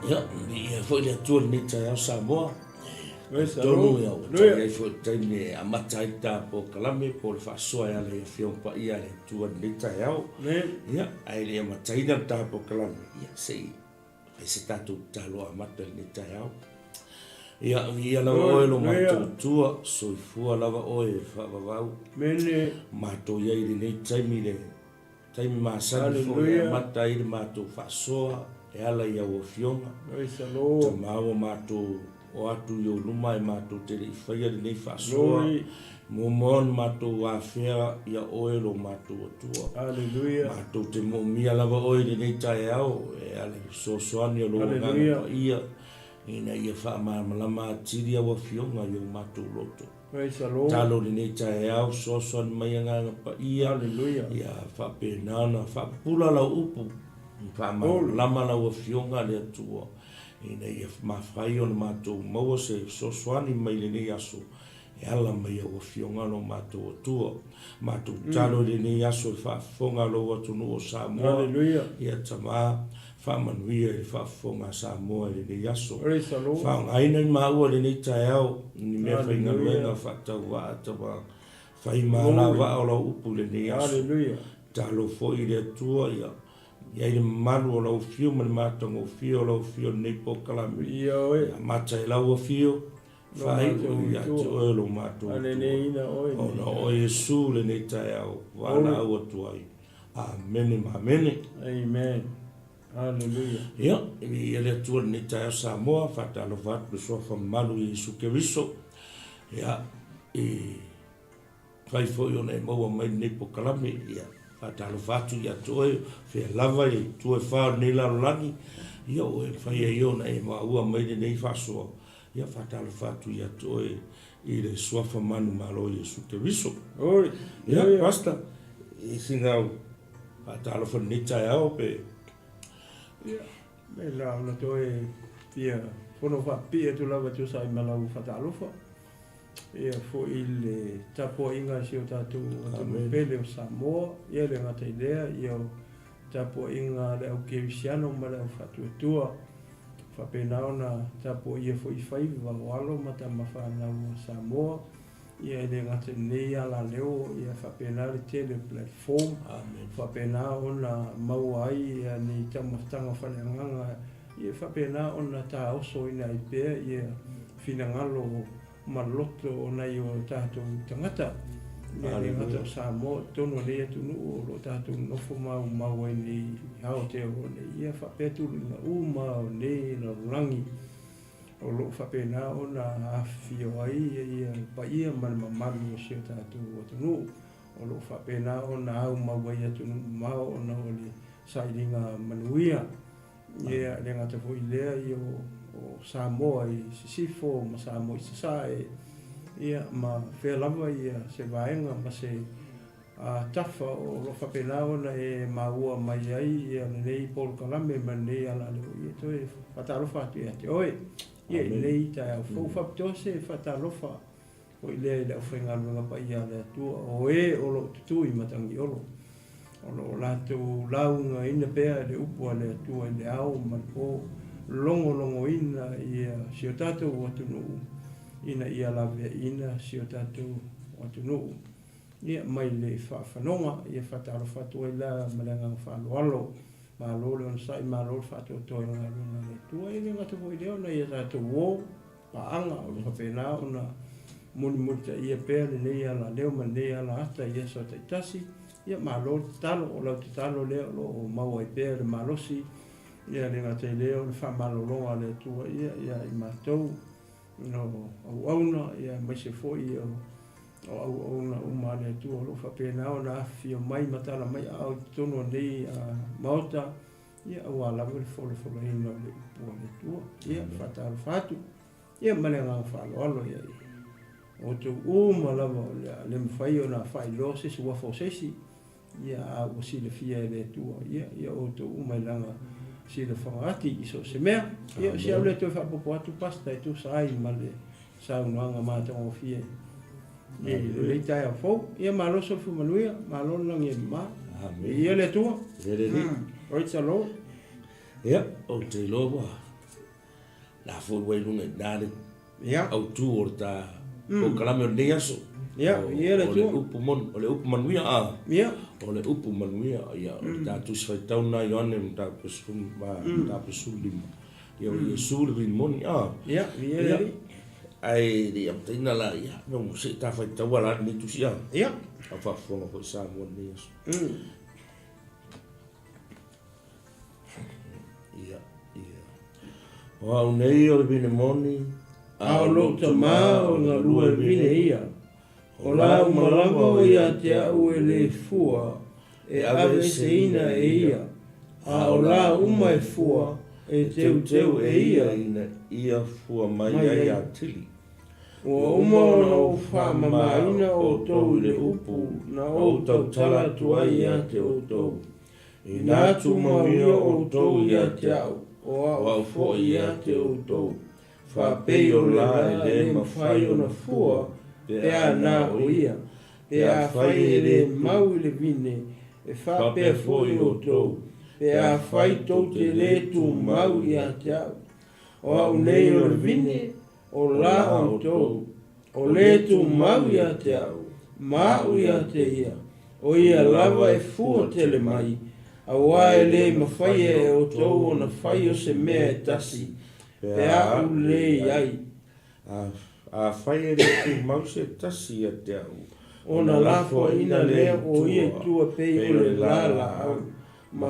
Ya, ia foi le tu ni ta Samoa. Wesa Tonu ya, Luia. ia foi tai ni amata ita po kalame po le fasoa ya le fion pa ia le tu ni ta ya. Ne. Ya, ai le amata ina ta po kalame. Ya, sei. Ai se tatu talo amata ni ta ya. Ia la oe lo matu tua, soifua lava oe whaavavau. Mene. Mato ia i nei taimi le. Taimi maasani fo ia mata i le mato fasoa. E ala ia o fionga. Wesa lo. Ta maua mato o atu i o luma e mato te le whaia le nei fasoa. Mo mon mato a fea ia oe lo mato o tua. Alleluia. Mato te mo mia lava oe le nei tae au. E ale so soani o lo ngana pa ia. Ina ia whaamalama tiri awa fionga i o mato loto. Talo le nei tae au, so soani mai ngana pa ia. Alleluia. Ia whapenana, whapula la upu. Whaamalama la ua fionga le atua. Ina ia mawhai o na mato maua se so soani mai le nei aso. E ala mai ua fionga no mato atua. Mato talo le nei aso e whaafonga lo atunu o Samoa. Alleluia. Ia tama. Whamanuia i whaafonga Samoa le nei aso. Wesa lo. Whaangaina i maua le nei tae au. Ni mea whainga luenga whaatau wa atawa. Whaimala wa o la upu le nei aso. Alleluia. Talo fo i le atua ia. Ia i le malu o lau fio ma le matango fio o lau fio nei po kalami. Ia oe. Mata i lau a fio. Whai o ia te oe lo mato. Alene ina oe. O na o Yesu le nei tae au. Wana au atuai. Amen ma amene. Amen. Alleluia. Ia, ia le atua le nei tae au Samoa. Whatalo vatu le sofa malu i Yesu ke viso. Ia, whai fo i o nei maua mai nei po kalami. Ia. Whatalo vatu ia toe, whea lava i tue whao nei lalolani. Ia o e whai e iona e maua mai nei whasoa. Ia whatalo vatu ia toe i le suafa manu malo Yesu te viso. Oi. Ia, pasta. I singau. Whatalo whanita e au pe. Ia. Me la ona toe pia. Pono wha pia tu lava tu sai malau whatalo wha. Ia fo i le tapo inga si o tatu pele o Samoa, ia le ngata idea, ia o tapo inga le au kevisiano ma le au whatuatua, whapenao na tapo ia fo i whaivi wawalo ma ta mawhanau o Samoa, ia le ngata nei ala leo, ia whapenao le tele platform, whapenao na mauai, ia ni tamatanga whaneanganga, ia whapenao na ta oso ina i pēr, ia finangalo maloto o nei o tātou tangata. Ia le ngata o Samoa, tono lea tunu o lo tātou nofo mau e ni hao te o nei. Ia whapetu ringa uma o nei na rangi. O lo whapena o na awhio ai, ia pa ia mamaru o seo tātou o tunu. O lo whapena o na au mau ai atunu mau o na o le sairinga manuia. Ia le ngata fo i lea i o Samoa i sisifo ma Samoa i sasae ia ma whea lava ia se vaenga ma se tafa o lo whapenao na e maua mai ai ia nei Paul Kalame ma nei ala leo ia toi whatarofa atu ia te oe ia nei tai au fau whapitose whatarofa o i lea i leo whengaruanga pa ia lea tua o e o lo tutu i matangi olo o lo lato launga ina pea le upua lea tua i le au ma po longo ina ia sio tātou atunu ina ia lawe ina sio tātou atunu ia mai le whaafanonga ia whataro whatua i la malanga whaaloalo malo le onasai malo whatua toi ngā runga le tua i le ngata hoi leo na ia tātou wō paanga o le hapena o na muni ta ia pēr le nei ala leo ma nei ala ata ia so taitasi ia malo talo o lau te talo leo o maua i pēr le malosi ia le ngata i leo le whamalolonga le tua ia i mātou no auna ia mai se foi o auna uma le tua lo whapena o na awhio mai matala mai au tono nei maota ia au ala le folo hino le pua le tua ia whataro whatu ia malenga whaloalo ia o tu uma lava le mwhai o na whai lo sesi wafo sesi ia au si le fia le tua ia o tu uma ilanga si le whangati i so se mea. Ia si au le toi whapopo atu pasta i tu sai ma le saunoanga mātanga o fie. Ia le tai a fau. Ia maloso fu manuia, malon lang ia ma. Ia le tua. Ia le li. Oitsa lo. Ia, o te loa. la fo wai lunga nare ya au tu o ta o kalame o nei aso ya ia le o tu le upu manuia a ya o le upu manuia ia o le tatu sfaitauna ioane ta pesu ma ta pesu lima ia o Iesu le moni a ya ia le ai di am tina la ia no se ta faitau ala ni tu sia ya a fa fonga ko sa mo nei aso ia o nei o le vine moni a o lo tama o na lua vine ia o la umalama o ia te au e le fua e ave se ina e ia a o la uma e fua e teu e ia ia fua mai ai a tili ua uma ona o whaamamaina o tou i le upu na o tau tala tua ia te o tou i nā tumawia o tou ia te au o au fo ia te o tou whapei o la e le mawhai o na fua pe a nā o ia pe a whai e le mau i le vine e whapea fo i o tou pe a whai tou te le tu mau ia te au o au nei o le vine o la o tou o le tu mau ia te au mau ia te ia o ia lava e fua tele mai a wae le mawhai e o tou o na whai o se mea e tasi pe a u le iai a whai e le tu mau se tasi a te au o na lafo ina lea o ia tua pei o le lala au ma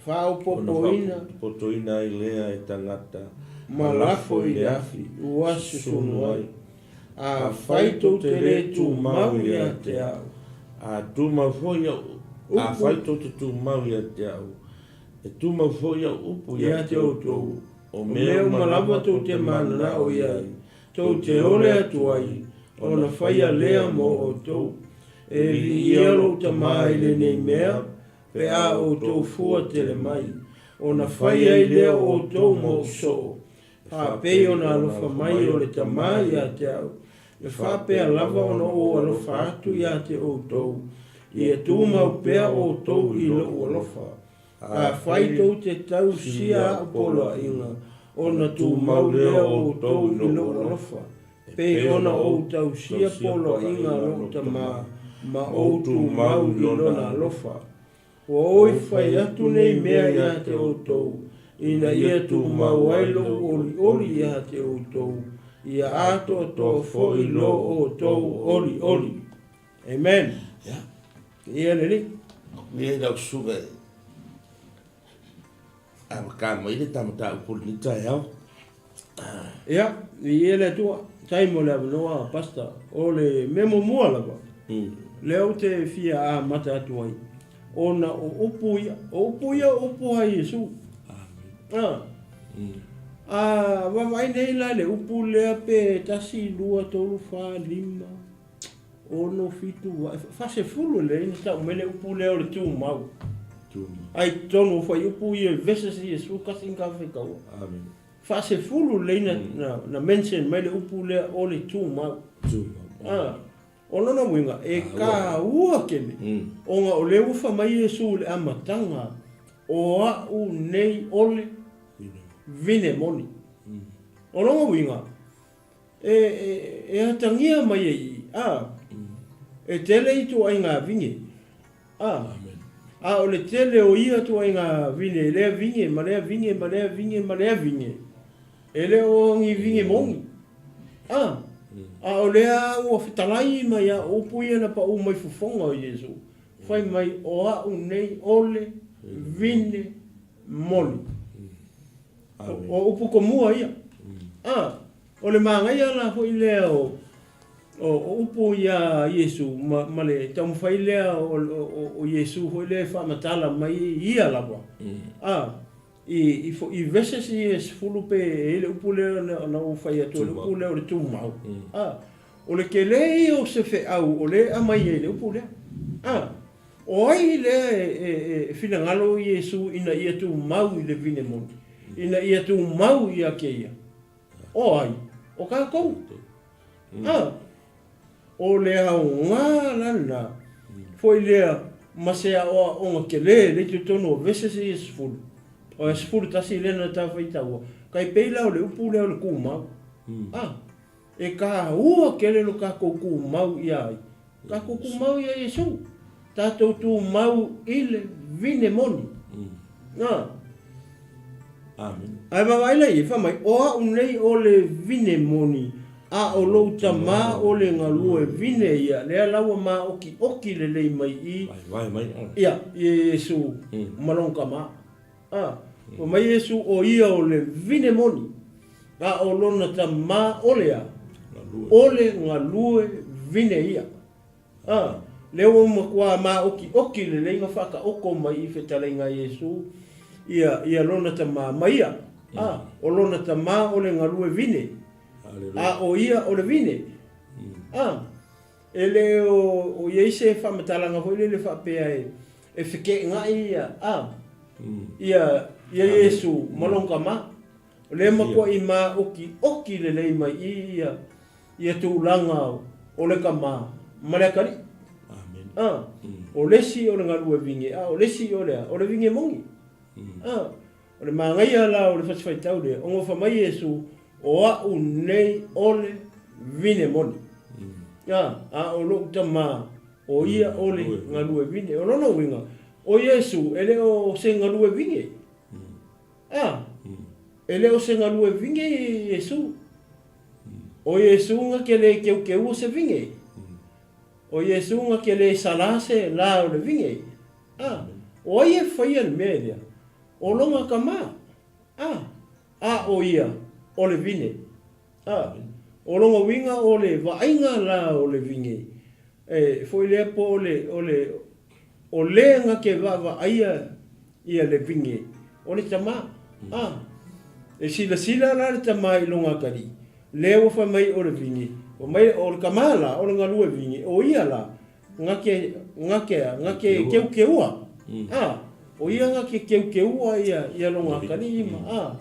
whao popo ina poto ina i lea e tangata ma lafo i le afi uasu sunu ai a whaitou te le tu mau ia te au a tu mau foi a whaitou te tu mau ia te au e tu mau foi upu ia te o tou o mea malama tou te mana o iai tou te ole atu ai o na whaia lea mo o tou e li ia lo ta mai le nei mea pe a o tou fua tele mai o na whaia i lea o tou mo so a pei o na alofa mai o le ta mai ia te au e whapea lava o na o alofa atu ia te o tou i e tu mau pea o tou i lo o alofa a whaitou te tau sia o polo inga o na tu mau lea o tou i lo o alofa pe ona o tau sia polo inga lo ta ma o tu mau i lo na alofa o oi whai atu nei mea ia te o tou ina ia tu mau ailo oli ia te o tou ia ato to fo i lo o tou oli amen ia leli ia dau suga a ka mo ile tamata ukul ni ta ya ia ia le tua tai mo le noa pasta o le memo mua lava leo te fia a mata atu ai ona o upu ai Yesu vai nei la le upu lea pe tasi lua tolu fa lima ono fitu fa se fulu le ina ta umele upu lea o le tu mau ai tonu fa upu ia vese si Yesu kasi ka fika o amen fa se fulu le ina na mention mai le upu lea o le tu mau ono na winga e ka ua kele onga o le ufa mai Yesu le amatanga o a u nei ole vine moni ono na winga e atangia mai e tele i tu ai ngā vinge o le tele o ia tu ai ngā vine lea vinge ma lea vinge e le o ngi vinge mongi o lea ua fitalai mai a upu ia na pa u mai fufonga o Yesu fai mai o a u nei ole vine moni o upu komua ia o le manga ia la hoi lea o upu ia Yesu ma le tau mwhai lea o Yesu hoi lea whamatala mai ia lawa i vese si e sifulu pe e le upu lea na o whai atu le upu lea o le tu mau o le ke lei o se fe au o le amai e le upu lea o ai lea e whina ngalo Yesu ina ia tu mau i le vine moni ina ia tu mau i a keia o ai o ka kou o lea o ngā lana foi lea masea o onga ke le tu tono vese si e sifulu O e sefulu tasi lena ta faitaua. Kai peila o le upu le o le kumau. E ka ua kele lo ka koku mau ia ai. Ka koku mau ia Yesu. Tātou tu mau ile vine moni. Amen. Ai mawaila i whamai, oa unei o le vine moni, a o lou tamā o le ngalua e vine ia, lea laua mā oki le lei mai i. Vai mai. Ia, Yesu, malonga mā. O mai Yesu o ia o le vine moni, a o lona tamā o lea, o le ngalua vine ia. Leo makua mā oki le lei nga whaka oko mai i whetale ngā Yesu, ia lona tamā maia. O lona tamā o le ngalua vine. A o ia o le vine. E le o Yeise whamatalanga hoi le whapea e whike ngā ia. Ia Yesu malonga mā. Le makua i mā oki le lei mai ia tūlanga o le kamā. Malekari. O lesi o le ngalua vinge. O lesi o le vinge mongi. O le māngai ala o le whaswhaitau lea. O ngā whamai Yesu o au nei o le vine moni. A o lo tamā o ia o le ngalua vine. O lono winga. O Yesu ele o se ngalua vinge. Ele o se ngalua vinge Yesu. O Yesu nga ke le keu se vinge. O Yesu nga ke le salase la o le vinge. O ia whaia le mea lea. O longa ka mā. O ia o le vine. O longa winga o le vainga la o le vinge. Foi lea po o le nga ke va aia ia le vinge. O le tamā. E sila la le tamā i longa kari. Lea wafa mai o le vinge. O mai o le kamala o le ngalua vinge. O ia la. Ngake keua. O ia nga ke keua ia longa kani ima.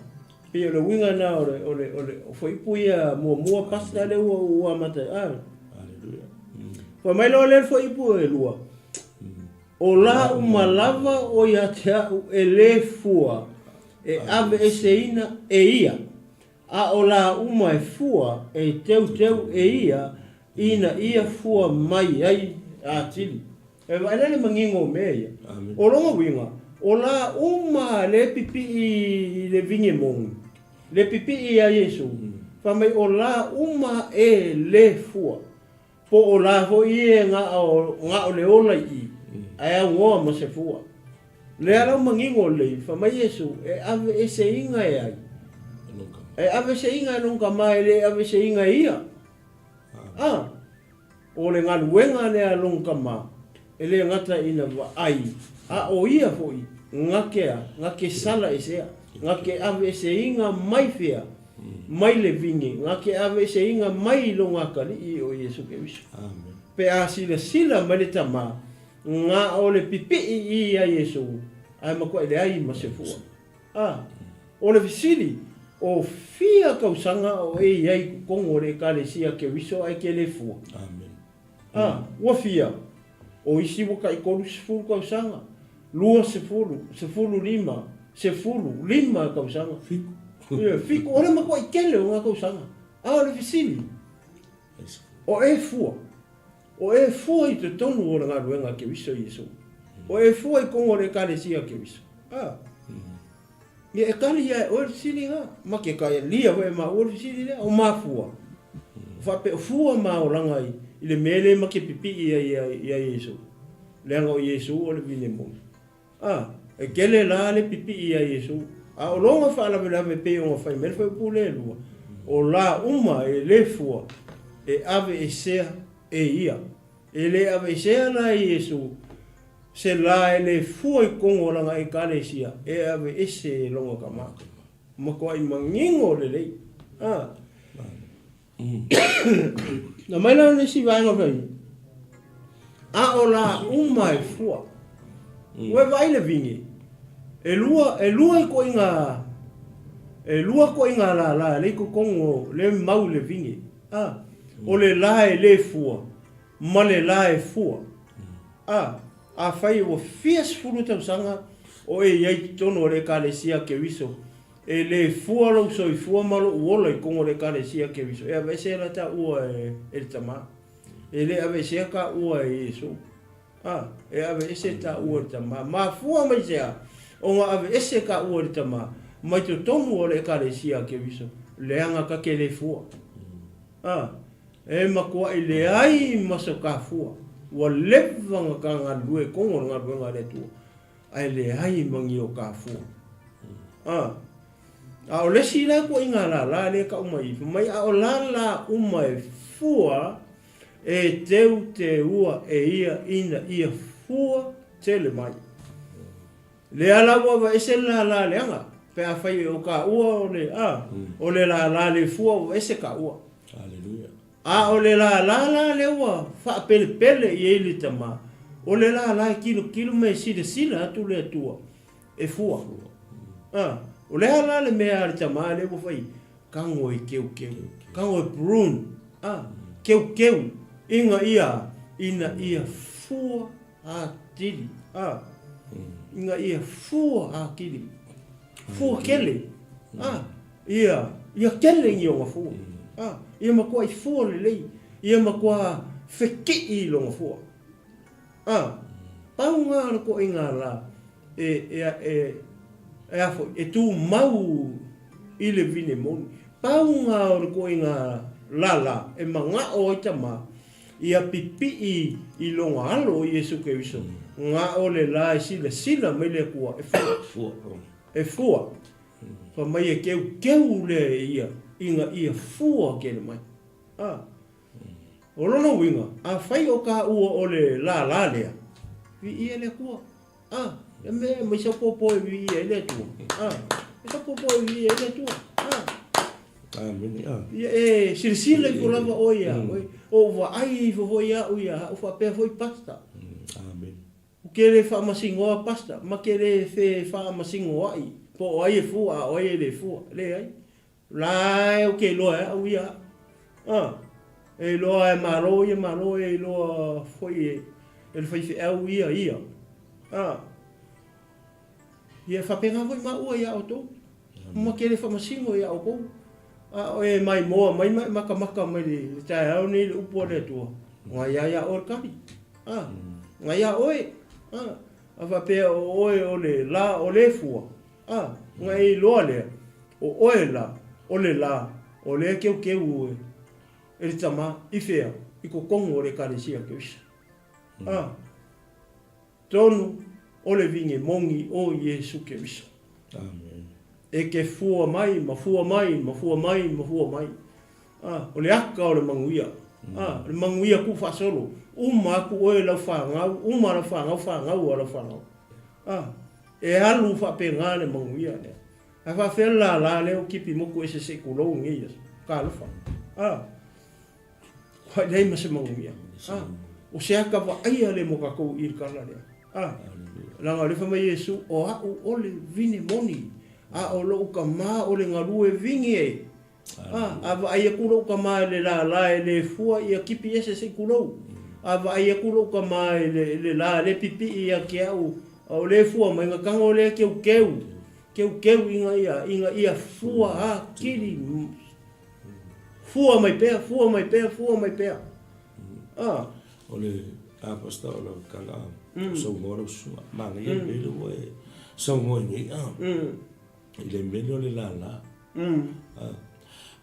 Pia le winga na o whaipu ia mua pasta le ua mata. Aleluia. Wa mai lo le whaipu e lua. O la umalava o ia te au e le fua. E ave e seina e ia. A o la uma e fua e teu e ia. Ina ia fua mai ai a tili. E vailele mangingo mea ia. O longa winga. O la uma le pipi i le vinge mongi. Le pipi i a Yesu. Whamai o la uma e le fua. Po o la ho i e ngā o le ola i. Aia ngoa ma se fua. Le ala mangingo le. Whamai Yesu e ave e se inga e ai. E ave se inga e nunca mai le ave se inga ia. O le ngaluenga le a nunca mai. E le ngata ina wa ai. A o ia foi ngake sala e sea. Ngake ave se inga mai fea. Mai le vinge. Ngake ave se inga mai longa kali i o Yesu Keristo. Amen. Pe a sila mai le tamā. Ngā o le pipi i a Yesu. Ai makua ele ai ma se fua. O le visili. O fia kausanga o e iai kongo le kalesia Keristo ai ke le fua. Amen. Ua fia. O isi waka i koru sefulu kausanga. Lua sefulu lima kausanga. Fiku. Ora makua i kele o ngā kausanga. O le visili. O e fua. O e fua i te tonu o ngā ruenga Keristo Yesu. O e fua i kongo le kalesia Keristo. Ia e kali ia o le visili ngā. Ma ke kaya lia hoe ma o le visili lea. O ma fua. Whape o fua ma o langa i. I le mele ma ke pipi ia Yesu. Leanga o Yesu o le vine moni. E kele la le pipi ia Yesu. O longa whaala me me pe o ngā whai. Mele whai pule lua. O la uma e le fua. E ave e sea e ia. E le ave e sea la Yesu. Se la e le fua i kongo langa e kalesia. E ave e se longa ka maka. Makua i mangingo le lei. Na mai la nesi vaenga vai. O la uma e fua. Ue vai le vingi. E lua i ko inga. E lua ko inga la le ko kongo le mau le vingi. O le la e le fua. Ma le la e fua. A fai o fias fulu tau sanga. o e iai tono le kalesia ke viso. E le fua lau so i fua malo uola i kongo le kalesia ke viso. E ave se la ta ua e le tama. E le ave se ka ua e Yesu. E ave ese ta ua le tama. Ma fua mai sea. O nga ave ese ka ua le tama. Mai to tomu o le kalesia ke viso. Le anga ka ke le fua. E makua i le ai maso ka fua. Wa levanga ka ngā lue kongo ngā lue ngā le tua. Ai le ai mangi o ka fua. A o lesi la ko inga la le ka umai. Mai a o la umai fua e teu te ua e ia ina ia fua tele mai. Le ala wa ese la le anga. Pe a fai o ka ua o le o le la le fua ese ka ua. Hallelujah. O le la le ua fa pele i e li tama. O le la kilo me sila atu le tua. E fua. O le ala le mea le tama le ua fai. Kango i keu. Kango i prune. Keu. Inga ina ia fua a tili. Inga ia fua a kili. Fua kele. Ia kele ngi o fua. Ia makua i fua le lei. Ia makua feki i longa fua. Pau ngā ko inga la. E tu mau i le vine moni. Pau ngā ko inga la. E manga o i tama. Ia pipi i longa alo i Yesu Keriso. Ngā o le la i sila mai le kua. E fua. Pa mai e keu le ia. Inga ia fua kele mai. O lona winga. A fai o ka ua o le la lea. Vi ia le kua. E me mai sa popo e vi ia le tua. Sa popo e vi ia le tua. Ia sila i ko lava o ia. O wa ai fo ia o ia. O fa pe foi pasta. O kere fa masingoa pasta. Ma kere fa masingoa ai. Po ai e fua. O ai le fua. Le ai. Lai o ke loa au ia. E loa e malo e loa foi e le fai au ia. Ia whapenga foi ma ua ia o tō. Ma kere whamasingo ia o kou. E mai moa, mai maka mai le tae au ni le upo le tua. Nga ia o kari. Nga ia oe. A whapea oe o le la o le fua. Nga i loa lea. O oe la. O le la, o le keu ue, e le tama, i whea, i ko kongo o le kalesia keusa. Tonu, o le vinge mongi o Yesu keusa. E ke fua mai. O le aka o le manguia. Le manguia ku whasolo. Uma aku oe lau whangau, uma lau whangau a lau whangau. E alu whapenga le manguia lea. A fa fe la leo kipi moku ese se kulou ngias. Ka lofa. Wa dai ma se mangumia. O se aka wa ai ale mo ka ko ir kala lea. La ngale fa mai Yesu o le vini moni. O lo ka ma o le ngalu e vingi e. Va ai kulo ka ma le la le fua ia kipi ese se kulou. Va ai kulo ka ma le la le pipi ia ke o le fua mai nga kango le keu inga ia fua kiri. Fua mai pea. O le apasta o le kala. Sau moro sua. Manga ia mele o e. Sau ngoi ngi. Ile mele o le la.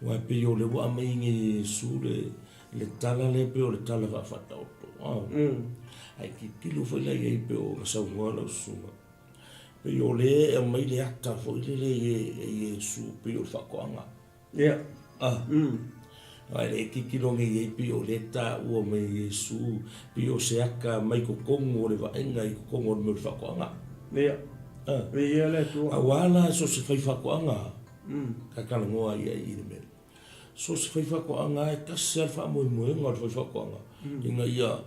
Wa pe o le wa mai ngi su le tala le pe o le tala va fata o. Ai ki tilo foi la ia pe o sau moro sua. Pe o le mai le ata foi le Yesu pe o whakoanga. Ia. Ai le kikiro nge pe o le ta o mai Yesu pe o se aka mai ko kongo le vaenga i ko kongo me whakoanga. Ia. Ia le tu. Awala so se fai whakoanga. Ka kala ngoa ia i le mele. So se fai whakoanga e kasi alfa moi ngā fai whakoanga. Inga ia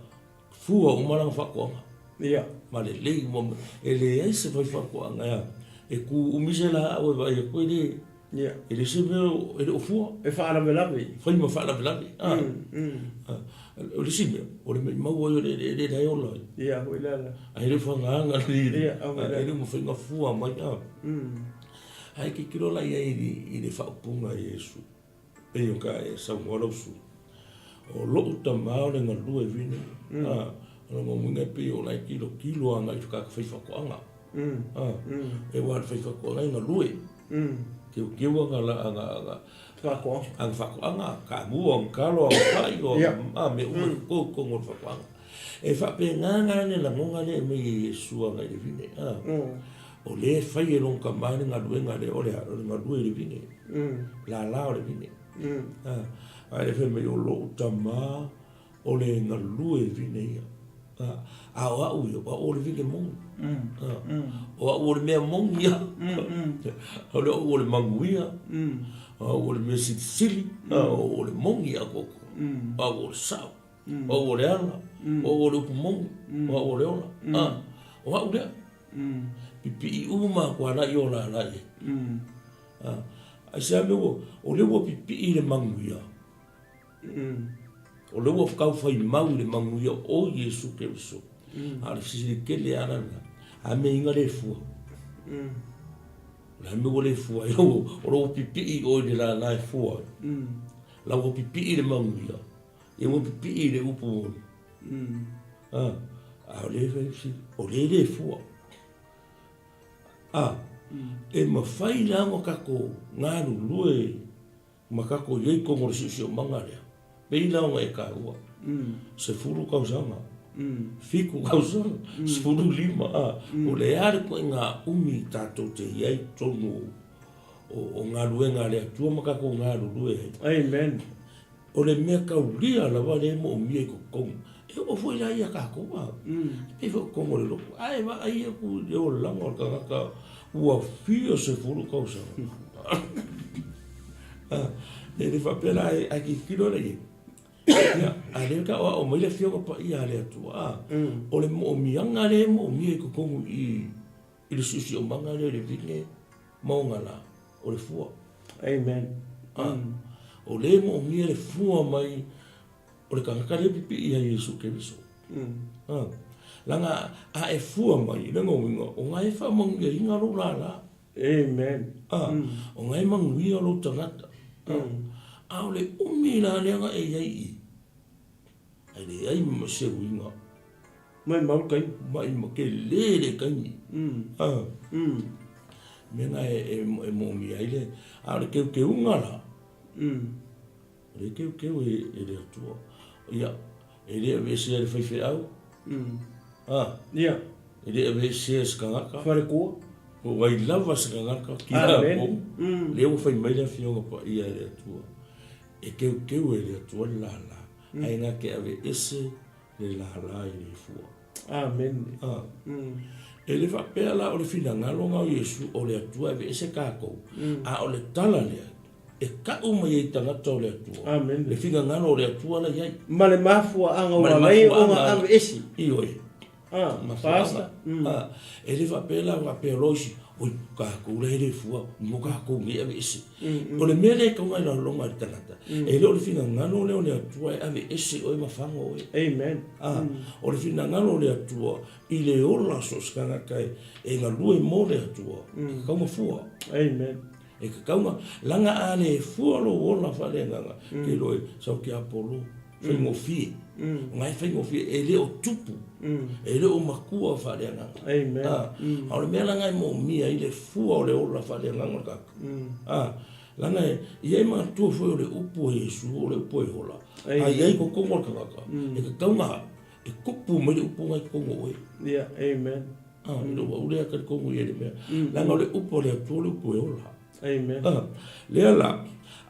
fua o marang whakoanga. Ia. Ma le lei mo e le ai se fai whakoanga ia. E ku umise la au e vai e koe le Ia. Ele se meu, ele o fua. E whaara me lawe. Fai ma whaala velani. O le si meu, o le mau o le dai ola. Ia, hoi lala. A ele whangaanga li. Ia, au lala. Ele mo whainga fua mai a. Ai ki kiro lai ai i le whaupunga Yesu. Pei o ka e sau ngora usu. O loo tamao le ngalua e vine. Ono mo munga pei o lai kilo anga i whakaka whaiwhakoanga. E wāra whaiwhakoanga i ngalua e. Keu anga anga whakoanga ka mua ang kalo ang whai o me uma koko ngor whakoanga. E whape nganga ne la ngonga le me Yesu anga i le vine. O le whai e long ka mani ngalua ngale o le ngalua i le vine. La o le vine. Ai le whai me o lo tama o le ngalua i vine ia. Au o le vine mongi. O le mea mongi ia. O le manguia. O le mea sili. O le mongi a koko. O le sao. O le ala. O le upu mongi. O le ola. O au lea. Pipi i uma kua na i ola na i. Ai se ame o le ua pipi i le manguia. O le ua whakau whai mau le manguia o Yesu Keriso. A le sisi ke le anana. A me inga le fua. La me o le fua. O lo pipi i o le la na e fua. La o pipi i le manguia. E o pipi i le upu. A o le fai o le fua. E ma whai la mo kako ngāru lue. Ma kako iei kongo le sisi o mangarea. Pei la o e ka ua. Se furu kausanga. Fiku kausanga. Se furu lima. O le are ko ngā umi tātou te iei tonu o ngā luenga le atua ma kako ngāru lue. Amen. O le mea kaulia la wale mo o mie ko kongo. E o foi la ia kako wa. E fo kongo le loko. Ai wa ai e ku le o langa o kaka ua fio se furu kausanga. E le whapela ai ki kilo le i. A le ka o mai le fio pa ia le atua. O le mo mianga le mo mie ko kongo i le susi o manga le vine maunga la o le fua. Amen. O le mo mie le fua mai o le kangaka le pipi ia Yesu Keriso. Langa a e fua mai le ngonga o ngai fa mangia inga lo la. Amen. O ngai mangia lo tangata. A le umi la leanga e iai i. Ai le ai ma se winga. Mai mau kai. Mai ma ke le kai. Menga e mo mi ai le. A le ke unga la. Le ke e le atua. Ia. E le a se le fai au. Ia. E le a se skangaka. Fare ko. O wai lava skangaka. Amen. Le o fai mai le fionga pa ia le atua. E keu e le atua la. Ai nga ke ave ese le la i le fua. Amen. E le whapea la o le whina ngalonga o Yesu o le atua ave ese kākou. A o le tala lea. E ka uma i tangata o le atua. Amen. Le whina ngalo o le atua la iai. Ma le mafua anga ua mai o nga ave esi. I oi. Pasta. E le whapea la whapea loisi. Oi, kākou le hele fua. Mo kākou ngi ave ese. O le mea le kaunga i la longa i tangata. E le o le whina ngalo leo le atua e ave ese oi mawhanga oi. Amen. O le whina ngalo le atua i le ola so skanga kai e ngā lue mo le atua. Kaunga fua. Amen. E ka kaunga langa ane fua lo ola whale nganga. Ke loi sau ki Apollo. Whaingo fie. Ngai whaingo fie e le o tupu. E le o makua whale nganga. Amen. A le mea langa i mo mia i le fua o le ola whale nganga kaka. Langa e iei maa tua fwe o le upo Yesu o le upo e hola. A iei ko kongo kaka. E ka kaunga e kupu mai le upo ngai kongo oe. Yeah, amen. Ilo wa ulea ka kongo i e le mea. Langa o le upo le atua le upo e hola. Amen. Lea la,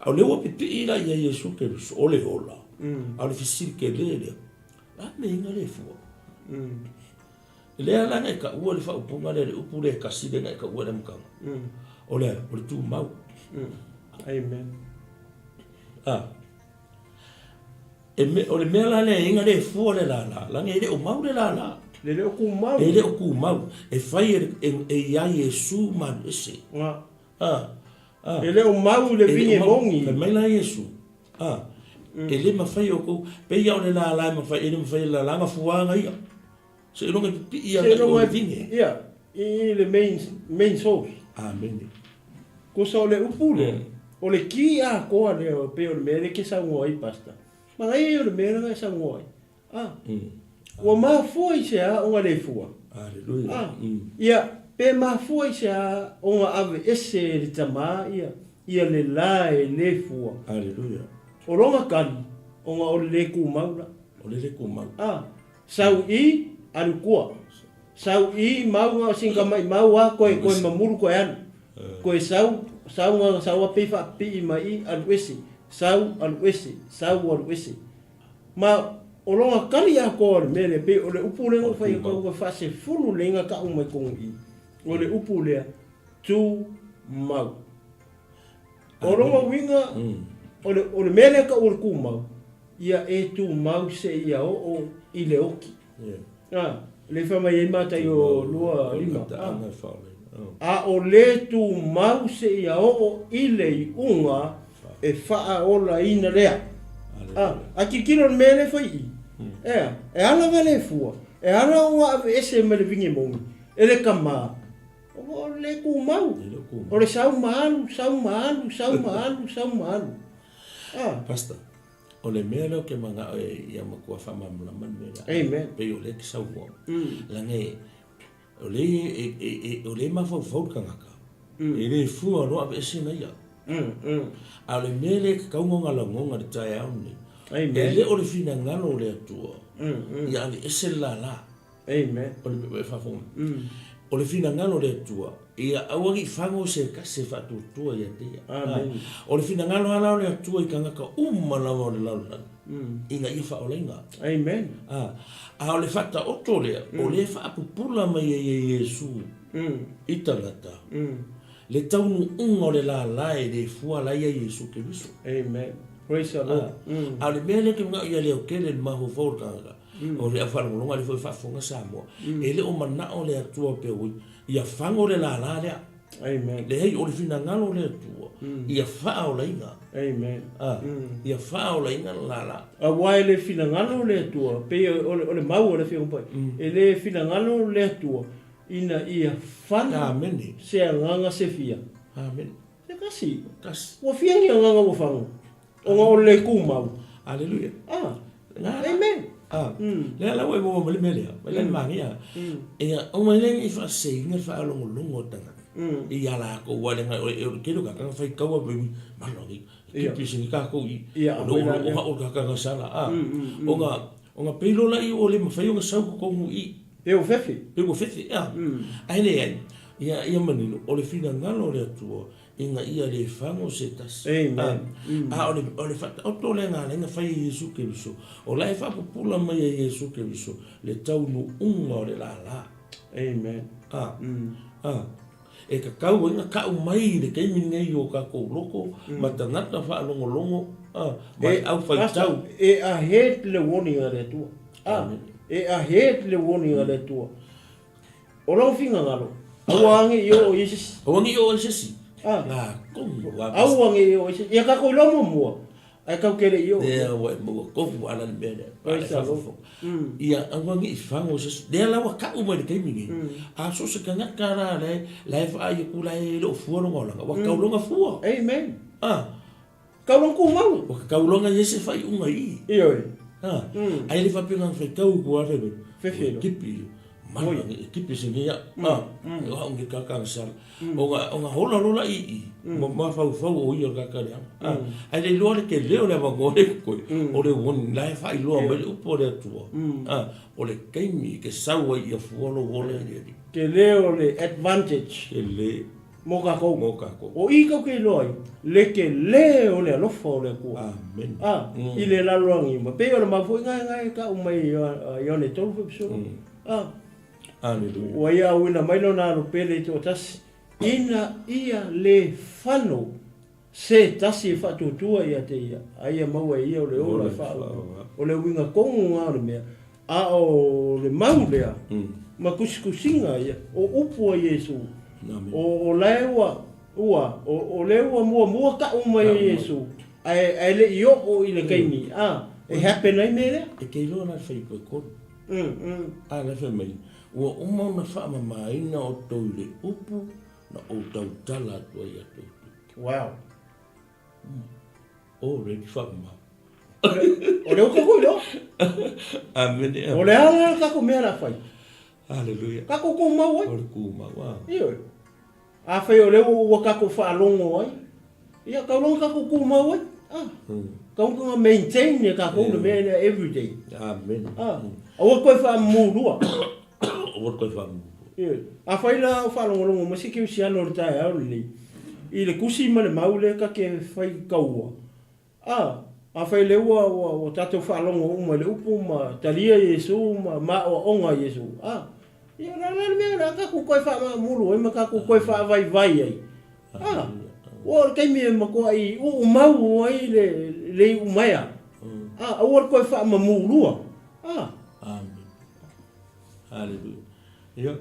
au le wapipi ila ia Yesu Keriso o le hola. Au le fisiri ke lea. A me inga le fua. Lea langa e ka ua le whaupunga le upu le kaside nga e ka ua le mkanga. O le tu mau. Amen. O le mea la le inga le fua le la. Langa e le o mau le la. Le le o ku mau. E le o ku mau. E whai e ia Yesu man ese. Ele o mau le vinge mongi. Le mai la Yesu. Ele mawhai o ko. Pei au le la lai mawhai. Ele mawhai la langa fuanga ia. Se ilonga pi ia ngai o le vinge. Ia. I le main source. Amen. Ko sa o le upule. O le ki a koa le o pe o le mele ke sa ngoi pasta. Ma ngai o le mele ngai sa ngoi. Ua maa foi se a o le fua. Aleluia. Ia. Pe maa foi se a o ave ese le tama ia. Ia le lae le fua. Aleluia. O ronga kani. O le ku maula. O le ku maula. Sau I anu kua. Sau I mau ngā singa mai mau a koe mamuru koe anu. Koe sau ngā sau a pefa pi mai anu esi. Sau anu esi. Sau anu esi. Ma o longa kari a koe mele pe o le upu lenga whai koe whase fulu lenga ka umai kongi. O le upu lea tu mau. O longa winga o le mele ka o le ku mau. Ia e tu mau se ia o I le oki. Le whamai e matai o lua lima. O le tu mau se ia o I le I unga e wha ola ina rea. A kikiro me le whai I. E ala vale fua. E ala o ave ese me le vinge mongi. E le kama. O le ku mau. O le sau maalu, sau maalu, sau maalu, sau maalu. Pastor. O le mea leo ke manga e ia makua whamamula manmera. Amen. Pe o le ki sau mua. Lange, o le mawhau whaukangaka. E le fua no ave ese na ia. A le mea le kaungonga la ngonga de tai au ni. Amen. E le o le fina ngano le atua. Ia ave ese la la. Amen. O le pepe whawhonga. O le fina ngano le atua. Ia awangi whango se kase whatutua ia tea. Amen. O le fina ngano ala o le atua I kangaka umalawa o le laulan. Inga ia whaolenga. Amen. A o le whata oto lea. O le whaapupula mai e Yesu. Italata. Le taunu unga o le la lae le fua lai e Yesu ke viso. Amen. Praise the Lord. A le mea le ke mga ia leo kele le mahu whaurkanga. O le awhanulonga le fwoi whafonga Samoa. E le o mana o le atua pe ui. Ia whango le la la lea. Amen. Le hei o le fina ngalo le atua. Ia wha o la inga. Amen. Ia wha o la inga la la. A wai le fina ngalo le atua. Pe o le mau o le whio pai. E le fina ngalo le atua. Ina ia whana. Amen. Se a nganga se fia. Amen. Se kasi. Kas. Wa fia ngi a nganga wa whango. O ngā o le ku mau. Aleluia. Amen. Le ala we mo mele mele. Le mangia. E o mele I fa se nge fa longo tanga. I ala ko wale nga o kelo ka ka fai kawa be malongi. Ki pisi ka ko I. O ka ka sala. O nga pelo la I o le mafai o nga sau ko mu I. Pe o fefe. Pe o fefe. Ai ne ia manino o le fina ngalo le atua. Inga ia le whango se tas. Amen. O le whata o tole ngā lenga whai Yesu ke viso. O lai whapupula mai e Yesu ke viso. Le taunu unga o le la la. Amen. E ka kau inga kau mai le keimi ngai o ka kou loko. Ma tangata wha longo longo. Mai au whai tau. E a het le warning a le tua. E a het le warning a le tua. O lau whinga ngalo. Awangi I o Yesus. Awangi o Yesus. Ngā kongu. Awangi I o Yesus. Ia ka kou lomo mua. Ai kau kere I o. Dea wai mua kofu ala ni mene. Ia awangi I whango Yesus. Dea lawa ka umai le keimi ngai. A so se ka ngakara lai. Lai wha ai ku lai lo fuaronga olanga. Wa kaulonga fua. Amen. Kaulonga ku mau. Wa kaulonga Yesus whai unga I. Ioi. Ai le whapinga whai kau kua rewe. Fefelo. Kipi. Mana kipi singia. O ngi kakang sal. O nga hola lola I. Ma fau o I o kakare. Ai le loa le ke leo le wangore koe. O le woni lai whai loa mai upo le atua. O le keimi ke saua I a fuolo wole ni. Ke leo le advantage. Ke le. Mo kako. Mokako. O I kau ke loi. Le ke leo le alofa o le kua. Amen. I le laluangi. Ma pe o le mafui ngai ka umai I one tolu pepiso. Aleluia. Wa ia wina mailo na ro pele to tas. Ina ia le whano se tasi whatutua ia te ia. Aia maua ia o le ora whao. O le winga kongu ngā o mea. A o le mau lea. Ma kusikusinga ia. O upua Yesu. O laewa ua o le ua mua ka uma Yesu ai le io o ile kaini e happen ai mele e ke lo na fai ko ko la fe mai ua uma na fa ma mai na o to le upu na o tau tala to ia to wow o re fa ma o le ko ko lo amen o le ala ka ko mera fai hallelujah ka ko ma wa o ku ma wa io a fai o le ua ka ko fa longo ai ia ka longo ka ko ma wa ka ko maintain ne ka ko me every day amen o ko fa mu lua o ko fa mu a fai la fa longo ma si ke si ano ta ya le i le kusi ma le maule ka ke fai kaua a fai le ua o tato fa longo uma le upu ma talia Yesu ma o onga Yesu ia la me na ka ko fa ma mulu e ma ka ko fa vai ai o kai me ma ko ai o mau ai le umaya o ko fa ma mulu amen hallelujah ia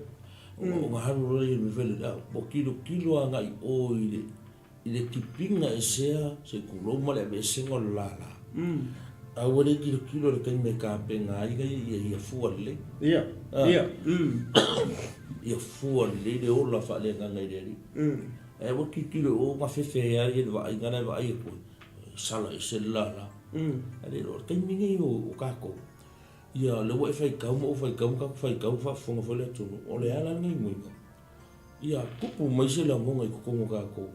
o haru ro me vele da po kilo anga i o ile kipinga esea se kuloma le be singo la a wole kilo le kai me ka penga ai ia fuale ia ia fuale le o la fa le nga ile e wo kilo o ma fefe ia ia va ngana va ai ko sala se la ale lo kai mingi o ka ko ia le wo fai ka fa fonga fa le tu o le ala ngai mo ia kupu mai se la mo ngai ko ka ko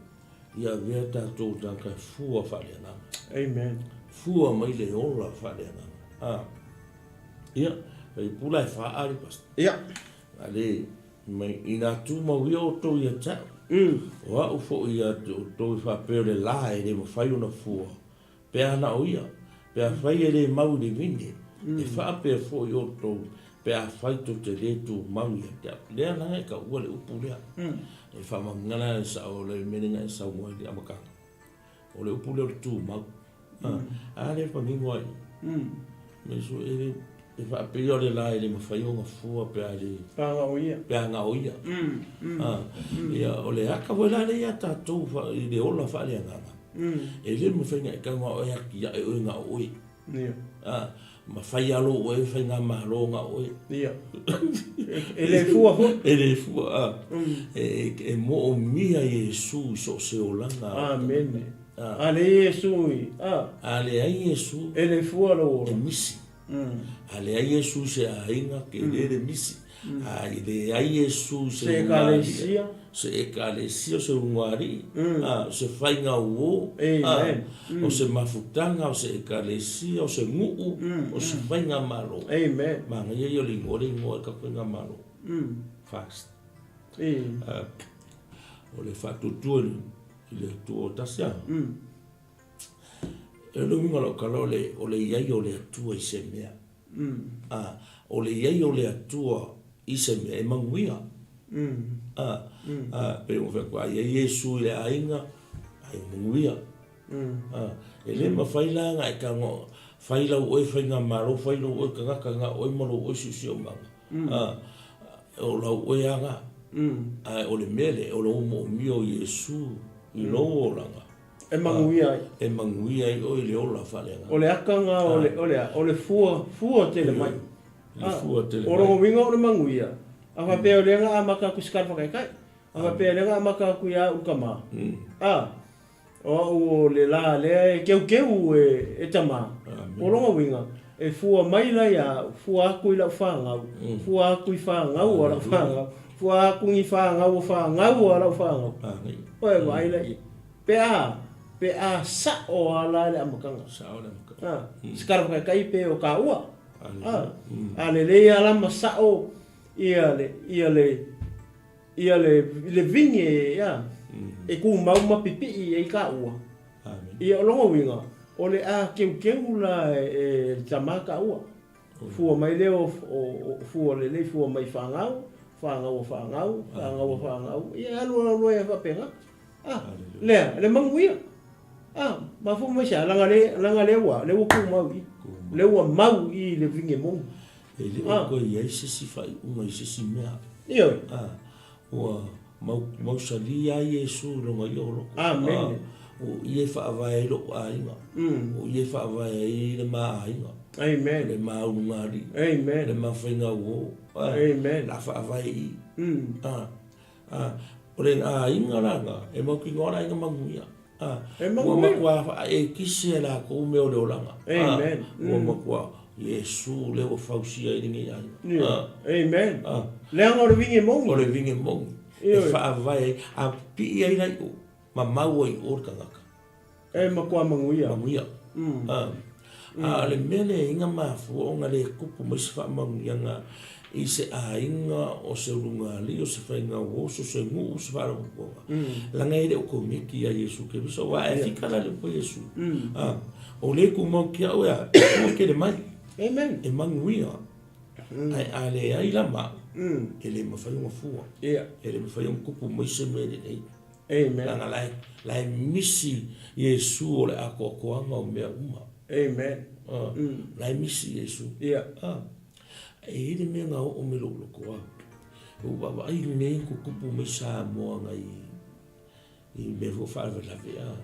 ia veta to da ka fu fa le na amen fu mai le ola fa le na ia e pula fa ali pas ia ale mai ina tu mo io to ia cha wa o fo ia to fa pe le la e le mo fai una fu pe ana o ia pe fai le mau de vinde e fa pe fo io to pe a fai to te le tu mau ia le ana e ka o le upu le e fa ma ngana sa o le meninga sa mo le amaka o le upu le tu mau ale pa mi ngoi me so e fa pe yo le la ele mo fa yo nga fu pe ale pe nga o ia ia o le aka vola le ia ta tu fa ile o la fa le nga e le mo fa nga ka nga o ia ki e nga o ia ma fa ya lo o e fa nga ma lo nga o ia ele fu ele fu e mo o mia Yesu so se o langa amen ale Yesu ale ai Yesu ele fu lo e misi ale ai Yesu se ainga ke le misi ale ai Yesu se ekalesia se ngari se fainga o o se mafutanga o se ekalesia o se nguu o se fainga malo amen ma ngai yo lingo ka fainga malo fast o le fatu tu le tu o tasia e lo minga lo kalo le o le iai o le atua i se mea o le iai o le atua i se mea e manguia pe o fe kwa Yesu le ainga ai manguia e le ma failanga e ka ngo faila o e fainga maro faila o kanga o mo o si o manga o la o yanga o le mele o lo mo mio Yesu i lo langa e manguia o le ola falenga o le akanga o le fua te le mai o lo winga o le manguia a fa pe o le nga amaka ku skar fa kai a fa pe le nga amaka ku ya ukama o le la le keu e tama o lo winga e fua mai la ya fua ku la fanga fua ku fanga o la fanga fua ku ni fanga o la fanga o e vai la pe a sa o ala le amakanga skar ka kai pe o ka ua ale le ala masa o ia le vinge ya e ku mau pipi e ka ua ia longo winga o le a keu la e tamaka ua fu mai le o fu le fu mai fangau ia lo e fa penga le manguia ma fu mai sa langa le wa le ku mau le wa mau I le vinge mo e le ko ye se si fai uma se si mea io o mau salia Yesu longa yo lo. Amen. O ie fa vai lo ainga. O ie fa vai le ma ainga. Amen. Le ma ngari. Amen. Le ma fainga wo. Amen. La fa vai. O le ainga langa e mau ki ngora inga manguia. E Ua makua e kisi la ko me o le olanga. Amen. Ua makua Yesu le o fausia i ringi ai. Amen. Le anga o le vinge mongi. O le vinge mongi. E wha vai a pi ai rai o. Ma mau ai o kangaka. E makua manguia. Manguia. Le mene inga mafu o nga le kupu mai se wha manguia nga i se a inga o se urunga li o se whainga o so se ngu o se whara kuponga. Langa ere o komiki a Yesu ke viso wa e whikala le po Yesu. O le ku mau kia o ea o ke le mai. Amen. E manguia. Ai a le ai la ma. E le mawhai unga fua. E le mawhai unga kupu mai se mere nei. Amen. Langa lai misi Yesu o le ako koanga o mea uma. Amen. Lai misi Yesu. E ele mea ngā o me lolo koa. O baba ai nei ko kupu me sa moa ngai i me fo whaare lawe a.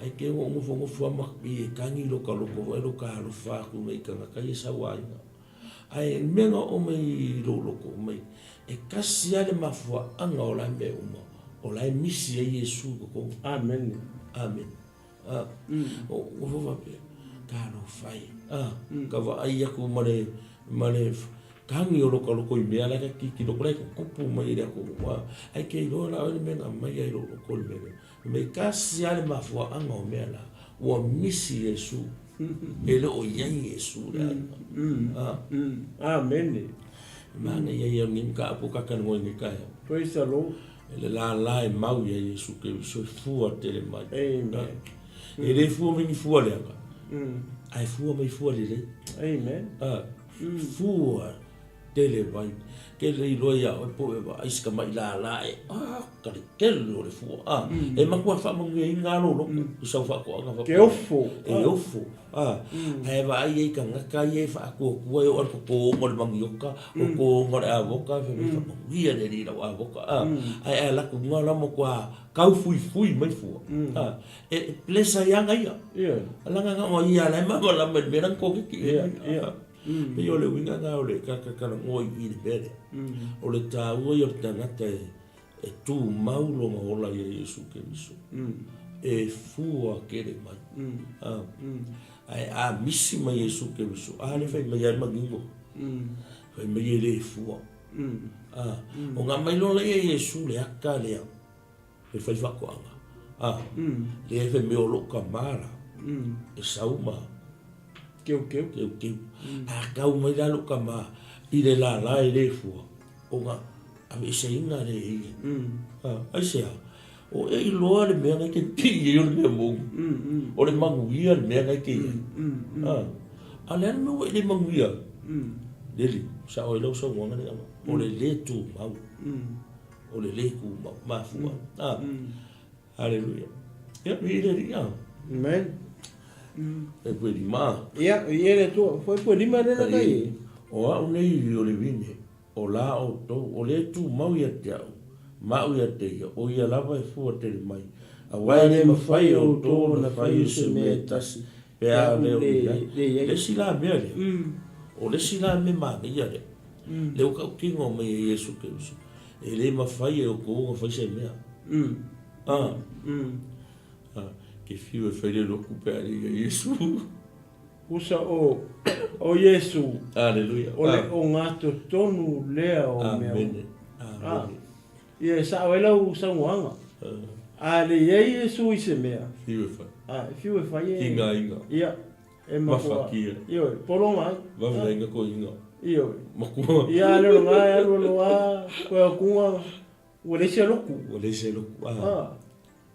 Ai ke o ngofo ama i e kangi loka loko e loka alo whaaku mei kanga kai e sa wainga. Ai mea ngā o me i lolo ko mei. E kasi ale mafua anga o lai mea uma. O lai misi e Yesu ko. Amen. Amen. O ngofo wape. Ka alo whai. Ka wa ai aku mare kangi o loka loko I mea laka ki loko lai kupu mai rea ko wa ai kei loa la ole mena mai ai loko le mena me kasi ale mafua anga o mea la ua misi Yesu ele o iai Yesu rea Amen. Mana iai au ngin ka apu kakana ngoi ngi kaya Praise the Lord. ele la e mau iai Yesu ke so fua tele mai Amen. ele fua mingi fua le aka ai fua mai fua le le Amen. Fua tele vai ke le loia o po e va iska mai la e ka le lo le fua e ma kwa fa mo ngi ngalo lo so fa ko nga fa Ke ofo. e ofo e va ai ka nga ka ye fa ko ko o ko mo le mangi oka o ko mo le avoka fe fa mo ngi le ri la avoka ai la ku ngala mo kwa kau fui mai fua e plesa yanga ia la nga mo ia la ma la me ran ko ki pe yo le winga nga o le kaka ngoi I le bere o le tāua I o tangata e tū maulo ma ola I Yesu ke miso e fua kere mai ai a misi mai Yesu ke miso le fai mai ai magingo fai mai le fua o ngā mai lola I Yesu le aka lea e fai whako anga le e fai me o loka mara e sauma Keu. A kau mai lalo ka ma I le la I le fua. O nga a me se inga le I. Ai se a. O e I loa le mea ngai ke ti o le mea mongu. O le manguia le mea ngai ke a le anu me le manguia. Leli, sa o I lau sa wanga le ama. O le le tu mau. O le le ku mau. Ma fua. Hallelujah. Ia me le ria. Amen. E pue di maa. Ia, ele tu, foi por lima dela daí. O au nei o le vine, o la o to, o le tu mau ia te au, mau ia te ia, o ia lava e fua te le mai. A wai le mawhai o to na whai se mea tasi, pe a leo ia. Le sila mea le, o le sila me maa ia le. Leo kau kingo mai e Yesu ke usu. E le mawhai e o ko o whai se mea. Ke fiu e whaile loku pe ari e Yesu. Usa o Yesu. Aleluia. O ngato tonu lea o mea. Amen. Ia sa o ela u sanguanga. Ale ye Yesu I se mea. Fiu e whai. Fiu e whai. Inga. Ia. E Mafakia. Ia, polo mai. Wawai inga ko inga. Ia. Makua. Ia lero ngai, loa, koe kunga. Ua lese loku.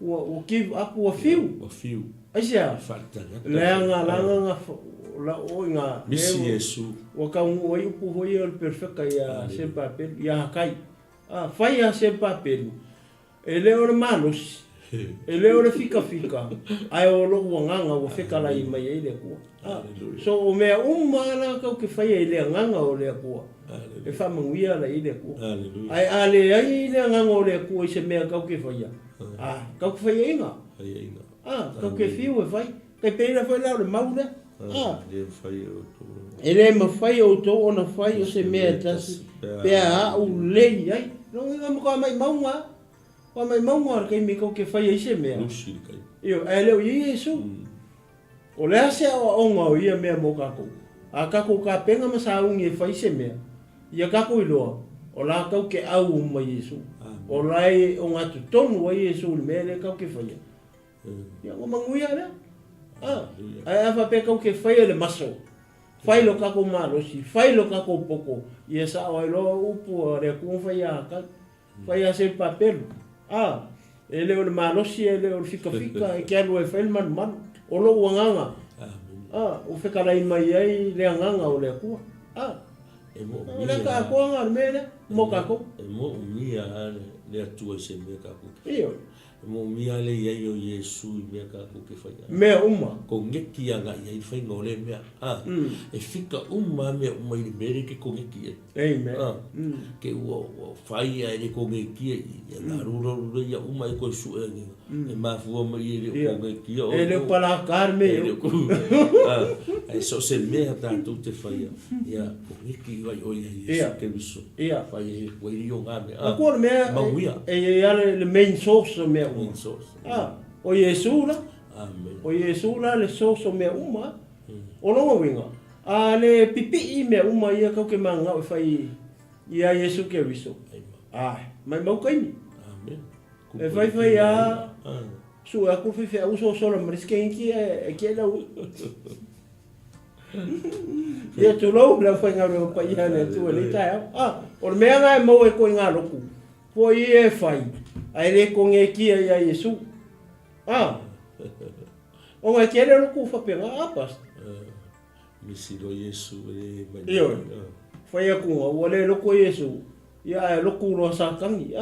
Ua give up ua fiu. Ua fiu. Aisia. Whaitanga. Leanga langa la o inga. Misi Yesu. Ua ka ua I upu hoi o perfecta ia sempa pelu. Ia hakai. Fai ia sempa pelu. E leo le manos. E leo le fika. Ai o lo nganga o fika la i mai ele ko. So o mea umana ka ke fai ele nganga o le ko. E fa manguia la ile ko. Ai ale ai le nganga o le ko se mea ka ke fai. Ka ke fai inga. Ka ke fiu e fai. Ka pena foi lá le maula. Ele ma fai o to ona fai o se mea tas. Pe a u lei ai. No ngam ko mai maunga. Wa mai maunga ke mi ko ke fai ai se mea. Io ele o Yesu. O le ase o onga o ia mea mo kako. A kako ka penga ma sa ungi fai se mea. Ia kako i loa. O la kau ke au ma Yesu. O lai o ngatu tonu wa Yesu le mea le kau ke fai. Ia o manguia le. Ai afa pe kau ke fai le maso. Fai lo kako malosi, fai lo kako poko. Ia sa o lo upu re ku fai a ka. Fai a se papel. Ele o le malosi ele o fika e ke alo e fai man. O lo wanganga. O feka rai mai ai le nganga o le ku. E mo le ka ko nga mele mo ka ko. E mo mia le atua se me ka ko. Io. Mo mia le ia o Yesu me ka ko ke fai. Me uma. Ko ngeki anga ia fai ngole me. E fika me i bere ke ko ngeki. Amen. Ke o fai ai ko ngeki ia la ruro ia e ko su e ma fu mo i ko ngeki o. Ele para carme. E so se me ta tu te fai. Ia ko ngeki o ia ke biso. Ia fai ko i o ngame. Ko me e ale le main source me o Yesu la. Amen. O Yesu la le source me uma. O longa winga. Le pipi me uma ia ka ke manga o fai ia Yesu ke biso. Mai mau kai. Amen. E fai su a ku fi a uso solo mrisken ki e ke la. Ia tu lo la fai ngaro pa ia le tu le ta. O me nga mo e ko nga loku. Po ie fai. Ai le ko nge ki ia Yesu. O nga ke le loku fa pe pas. Misi lo Yesu le mai. Io. Fai aku o le loku Yesu. Ia loku ro sa kangi.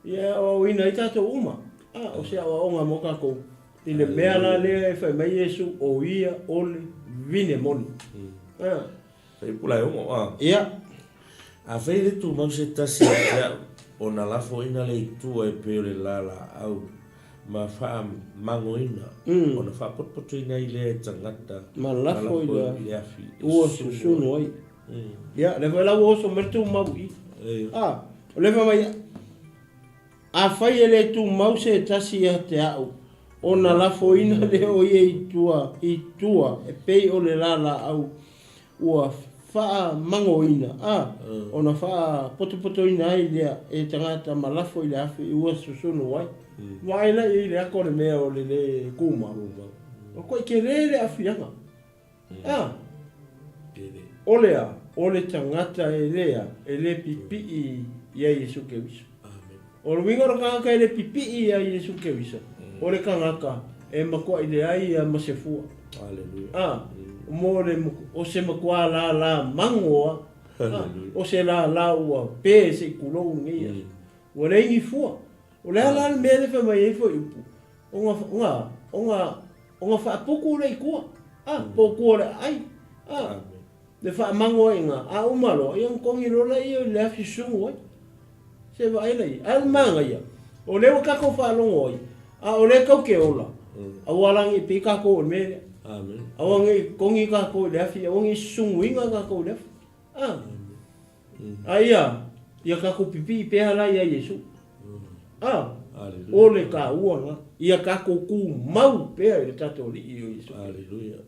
Ia o ina ita to uma. O se o nga mo ka ko. Ile mea la le fai mai Yesu o ia ole vine moni. Fai pula o Ia. A fai le tu mau se tasi ia o na lafo ina le tu e pe le lala au ma fa mangoina o na fa potpoto ina ile tangata ma lafo ile afi o susuno ai. Ia le vai la o so mertu mau i. O le vai a fai ele tu mau se tasi ia te au. O na lafo ina le o i tua e pei o le lala au ua fa mangoina. O na fa poto ina ai lea e tangata malafo i le afi ua susuno wai. Wai la i le ako le mea o le kuma. O koe ke le afianga. O lea, o le tangata e lea, e le pipi i ia Yesu ke wiso. O le wingoro kangaka e le pipi i ia Yesu ke wiso. O le kangaka e makua i le ai a masefua. Hallelujah. Mo le o se makua la mangoa. O se la ua pe se kulou ngia. O le ingi fua. O le ala mele fa mai e fo ipu. Onga fa poku le kua. Poku le ai. Le fa mangoa inga. Umalo yang kongi rola ia le afi sungu ai. Se va ai lai. Al manga ia. O le kako fa longo ai. O le kau ke ola. Awalangi pe kako o mele. Amen. Awangi kongi kako le afi. Awangi sungu inga kako le afi. Aia. Ia kako pipi pe hala ia Yesu. O le ka uanga. Ia kako ku mau pe le tato li i Yesu. Hallelujah.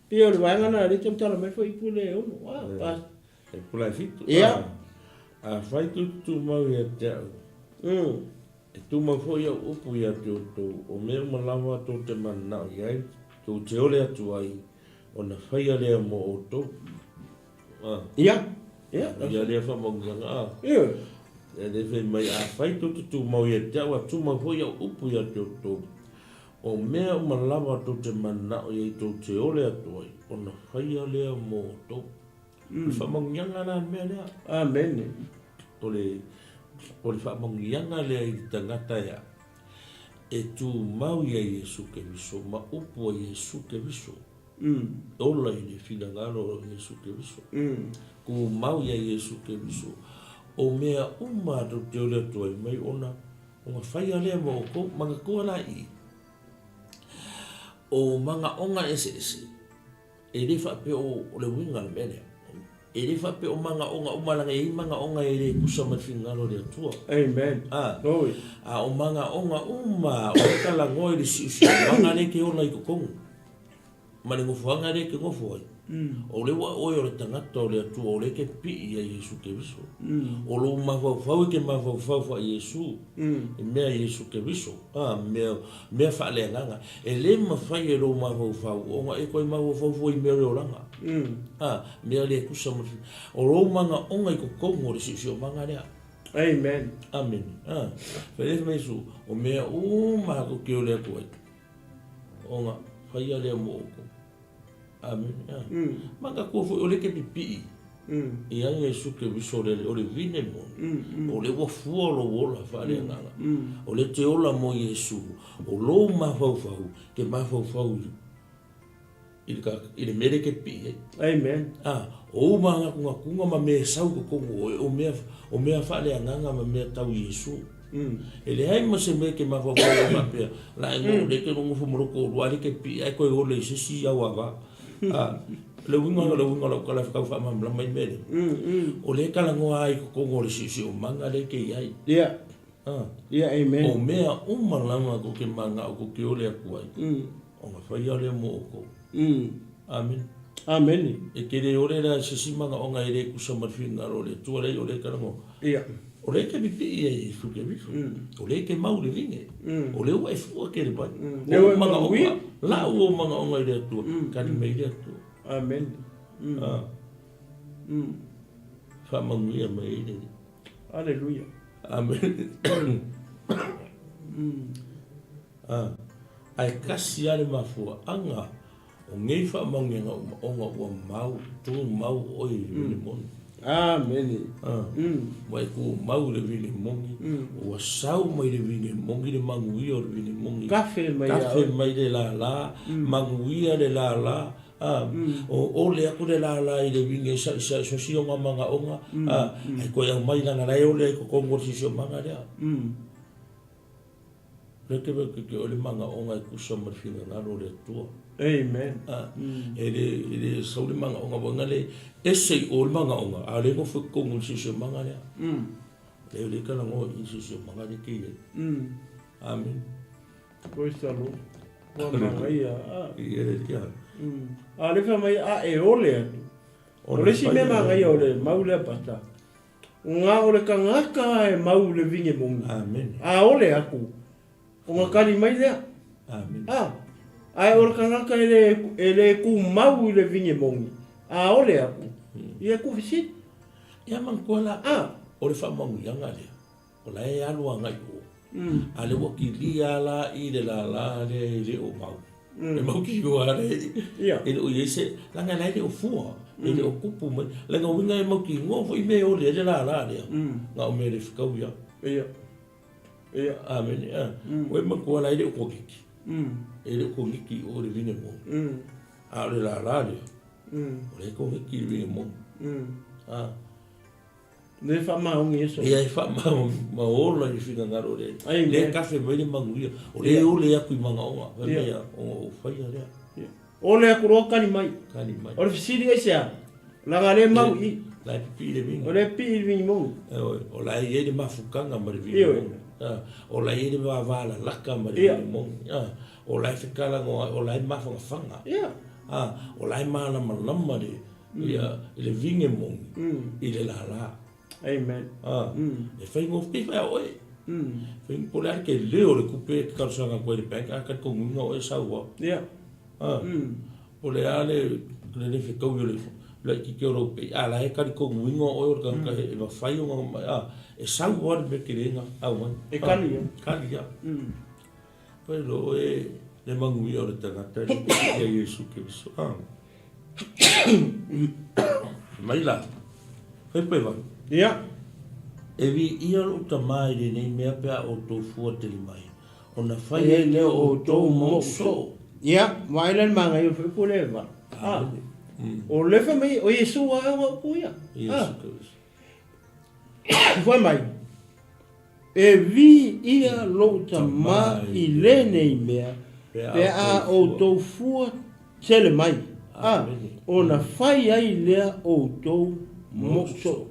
Pe o le wanga na le tala mai fo ipu le ono. Pas. E pula fitu. Ia. A fai tu mau ia tau. E tu mau fo ia upu ia tō. O mea malawa tō te manau iai. Tō te ole atu ai. O na fai a lea mo o tō. Ia. Ia lea wha maunga. Ia. E le fai mai a fai tu mau ia tau. A tu mau fo ia upu ia tō. O mea malawa tō te manau iai tō te ole atu ai. O na fai a lea mo o tō. Wha maunga na mea lea. Amen. O le wha maunga lea i tangata ia. e tu mau ia Yesu ke viso, ma upo Yesu ke viso. Ola i le fina ngaro Yesu ke viso. Ku mau ia Yesu ke viso. O mea to te ole toi mai ona, o nga whai alea mo o ko, manga kua la i. O manga onga ese. E re whape o le winga le mene. E re whape o manga onga umalanga e manga onga e re kusa matwhingaro le atua. Amen. Noi. O manga onga o kala ngoi le si manga re ke ona i kukongu. Mane ngofuanga re ke ngofu ai. O le wa oi o le tangata o le atua o le ke pi ia Yesu ke viso. O lo mawhau ke mawhau fa Yesu. E mea Yesu ke viso. Mea whaale nganga. E le mawhai e lo mawhau. O nga e koi mawhau i mea reo ranga. Mea le kusa mafi. O lo manga onga i kukongo o le si o manga rea. Amen. Amen. Whaile meisu. O mea mahako ke o le atua. O nga whai alea mo oko. Amen. Manga ko o le ke pipi. E ai Yesu ke viso o le vine mo. O le wa fuolo wola fale nganga. O le te ola mo Yesu. O lo mafau ke mafau ile mere ke pi. Amen. O manga kunga ma me sau ko o me fale nganga ma me tau Yesu. Ele ai mo se me ke mafau ma pe. La ngo le ke ngo fu mo ko wa le ke pi ai ko o le si ya wa. Le winga kala whakau wha mamla mai mele. O le kala ngoa ai ko ngore si o manga le ke iai. Yeah. Amen. O mea umalanga ko ke manga o ko ke ole aku ai. O nga whai ale mo o ko. Amen. Amen. E ke re ore la si manga o nga ere kusa marwhinga o le tua rei o le kala ngo. Yeah. O le ke bipi i Yesu ke viso. O le ke mau le vinge. O le ua e fua ke le pai. O manga o nga. La o manga o nga ere atua. Kani mei le atua. Amen. Whamanguia mai ere. Alleluia. Amen. Ai kasi ale mafua anga. O ngei whamanguia o nga ua mau. Tu mau oi le moni. Amen. Mai ko mau le vini mongi. O sau mai le vini mongi le manguia o le vini mongi. Kafe mai le la. Manguia le la. O le aku le la i le vini sa si o manga onga. Ai ko yang mai langa lai o le ko kongo si o manga rea. Reke ke o le manga onga i kusa marwhinga ngaro le tua. Amen. Ele sau le manga onga wanga le ese o le manga onga. A le ngo whakongo si o manga rea. Le kala ngo i si o manga le kei. Amen. Praise the Lord. Manga ia. Ele kia. A le wha mai a e ole atu. O le si me manga ia o le maule apata. Ngā o le kangaka e mau le vinge mongi. Amen. A ole aku. O ngā kari mai lea. Amen. Ai o le kangaka e le ku mau i le vinge mongi. A ole aku. Ia ku visit. Ia mangkuala. O le whamangu ianga lea. O la e alua ngai o. A le wakilia la i le la le o mau. E mau ki o are. E le o iese. Langa lai le o fua. E le o kupu mai. Langa winga e mau ki ngofo i me o le la lea. Nga o me le whikau ia. Ia. Amen. O e mangkuala i le o kokiki. E le o kokiki o le vine mo. A le la lea. O le kokiki le vine mo. Le whamaungi eso. Ia e whamau maola i whina ngaro le. Le kafe mai le manguia. O le o le aku i manga onga. Whamea o whaia lea. O le aku roa kani mai. Kani mai. O le fisiri e sea. Langa le mau i. Lai pipi le vinga. O le pipi le vinga mongi. O lai e le mafukanga ma le vinga mongi. O lai e le wavala laka ma le vinga mongi. O lai whikala ngoa. O lai mafanga whanga. O lai maana malama le. Ia le vinga mongi. I le la la. Amen. E whai ngof te whai oe. Whai pole ar ke leo le kupe ke karusanga koe le penka a kat kongunga oe saua. Pole a le whikau yo le ki ke oro pe. A la e kari kongunga oe o ka e wa whai o ngā mai. E saua le peke renga au mai. E kali ya. Kali ya. Pai lo e le mangui o le tangata le peke Yesu ke viso. Mai la. Whai pai wai. Ia. E vi ia uta mai le nei mea pea o tō fua te mai. ona fai ai lea o tou mo so. Ia, mai le manga i fe pule va. O le fe mai o Yesu a o puia. Yesu Kristo. Foi mai. E vi ia lo tama i le nei mea. Pe a o tou fua tele mai. Ona fai ai lea o tou mo so.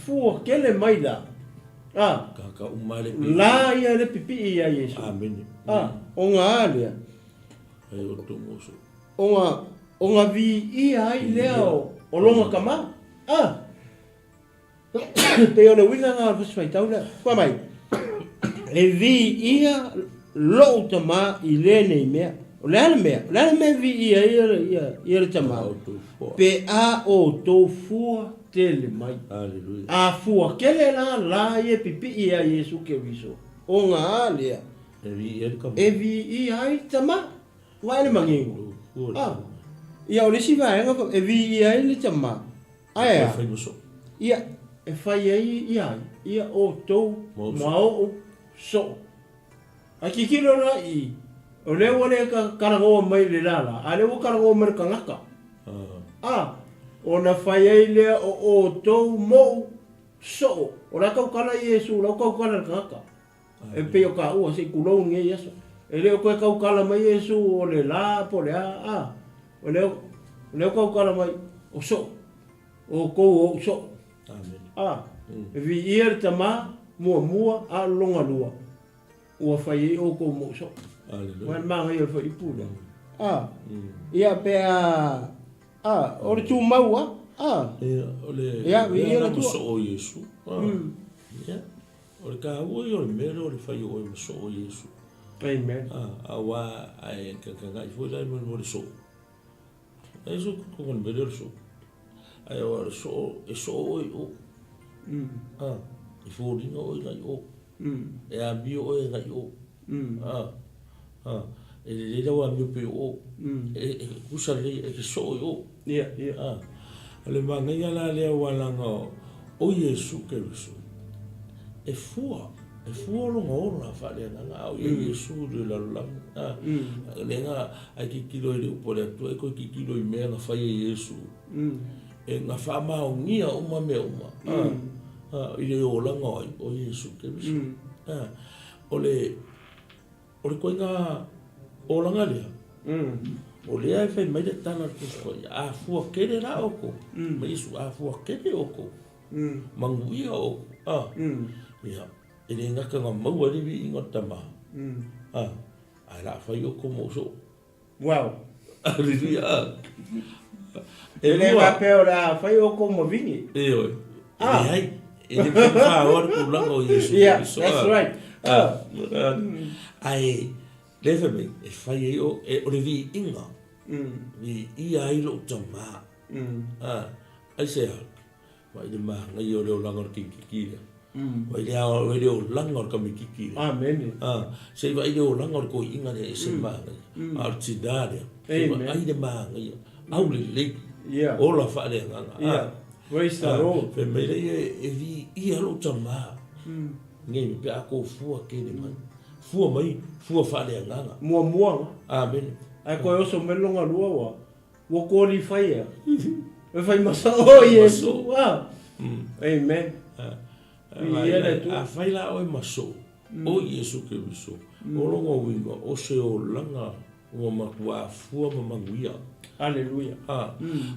Fua kele mai la. Kaka umale pipi. La ia le pipi ia Yesu. Amen. O ngā alea. Ai o tou mo so. O ngā vi ia ai lea o longa kama. Pe o le winga ngā paswai tau lea. Kua mai. E vi ia lo tama i le nei mea. O le ala mea vi ia le tama. Pe a o tou fua tele mai. Aleluia. A fua kele la ia pipi ia Yesu ke viso. O ngā alea. E vi ia ai tama. Vai le mangingo. Ia o le si vaenga e vi ia ai le tama. Aia. Ia e fai ai ia o tou mao so. A kikilo la i. O le wale ka karagoa mai le lala. A le wa karagoa mai ka ngaka. O na fai ai lea o tou mo so. O la kau kala Yesu, la kau kala ka ngaka. E pe o ka ua se kulou nge Yesu. E leo koe kau kala mai Yesu o le la po le O leo kau kala mai o so. O kou o so. E vi ia tama mua a longa lua. Ua fai o kou mo so. Wan manga ia fai pula. Ia pe o le tu maua. Ia vi ia mo so o Yesu. Ia. O le ka ua i o le mele o le fai o mo so o Yesu. Amen. Awa ai ka ngai foi lai mo le so. Ai so ko kon mele so. Ai o so e so o. I fōri no i ngai o. E a mi o e ngai o. E le lewa mi pe o. E kusa le e ke so o. Ia. Ale mangai ala le walanga o Yesu ke so. E fua lo ngora fa le nga o Yesu de la la. Le nga ai ki kilo le po le to e ko ki kilo i me na fa Yesu. E nga fa ma o ngia o ma me o ma. I le o langa o Yesu ke so. Ole koe ngā o langa lea. O lea e whai mai le tana kusko. A fua kere la oko. Ma Yesu a fua kere oko. Manguia oko. Ia. E le ngaka ngā maua riwi inga tama. A la whai oko mo so. Wow. Aleluia. E le ngā peo la whai oko mo vingi. E oi. E hai. E le wha ora ku langa o Yesu. Yeah, that's right. Ai le whai e whai e o e ore vi inga. Vi ia i lo tama. Ai se ha. Vai le maha ngai o leo langa o kikikira. Vai leo langa o kamikikira. Amen. Se vai leo langa o ko inga ne e se maha ngai. Artidare. Ai le maha ngai. Au le le. Ola wha le nganga. Praise the Lord. Pe mele e vi ia lo tama. Ngai me pe a ko fua kene mai. Fua mai, fua wha le nganga. Mua. Amen. Ai koe oso melonga lua wa. Wa kōri whai ea. E whai masa o Yesu. Amen. A whai la o e maso. O Yesu ke wiso. O longa winga. O se o langa. Ua makua fua mamanguia. Aleluia.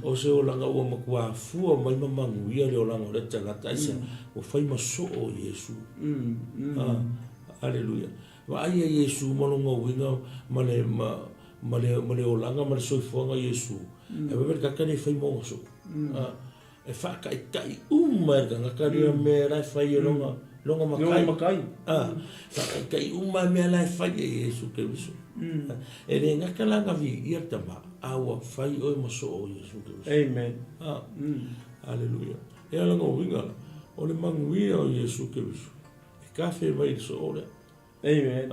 O se o langa ua makua fua mai mamanguia le o langa o le tangata isa. O whai maso o Yesu. Aleluia. Wa ai a Yesu malonga winga male o langa male soifuanga Yesu. E wewe kakane whai monga so. E whakaikai uma e ngakarea me rai whai e longa makai. Whakaikai uma me rai whai e Yesu ke wiso. E re ngakalanga vi ia tama awa whai oi maso o Yesu ke wiso. Amen. Aleluia. E alanga o winga o le manguia o Yesu ke wiso. E kawhi mai so o lea. Amen.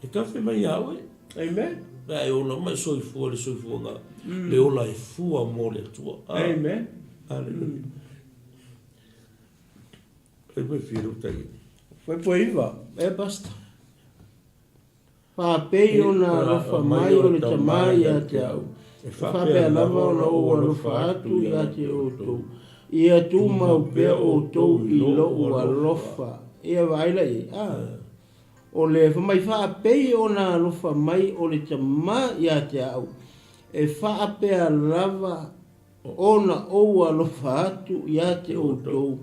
E kawhi mai awe. Amen. E ola mai soifua le soifua ngā. Le ola e fua mo le tua. Amen. Aleluia. E mai whiru tai. Foi por aí, vá. É basta. Whapei o na alofa mai o le tamai a te au. Whapea lava o na o alofa atu i a te o tau. Ia tu mau pea o tau i lo o alofa. Ia vaila i. O le whamai whapei o na alofa mai o le tamai a te au. E whapea lava o na o alofa atu i a te o tau.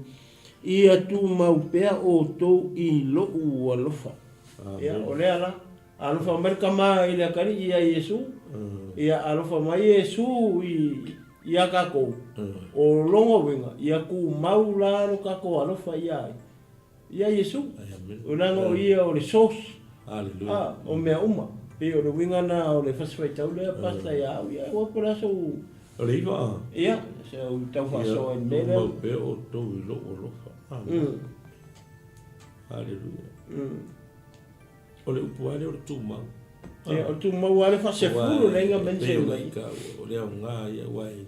Ia tu mau pea o tau i lo o alofa. Ia o le ala. Alofa Amerika mai le kari ia Yesu. Ia alofa mai Yesu i a kako. O longo winga. Ia ku mau laro kako alofa ia. Ia Yesu. O nango ia o le sos. Aleluia. O mea uma. Pe o le winga na o le faswai tau lea pasta ia. Ia o peraso. O le iwa. Ia. Se o tau faso en mele. Ia mau pea o tau i lo o alofa. Aleluia. O le upuare o le tūmau. O tūmau ale whase furu renga mense mai. O le au ngā ia wai.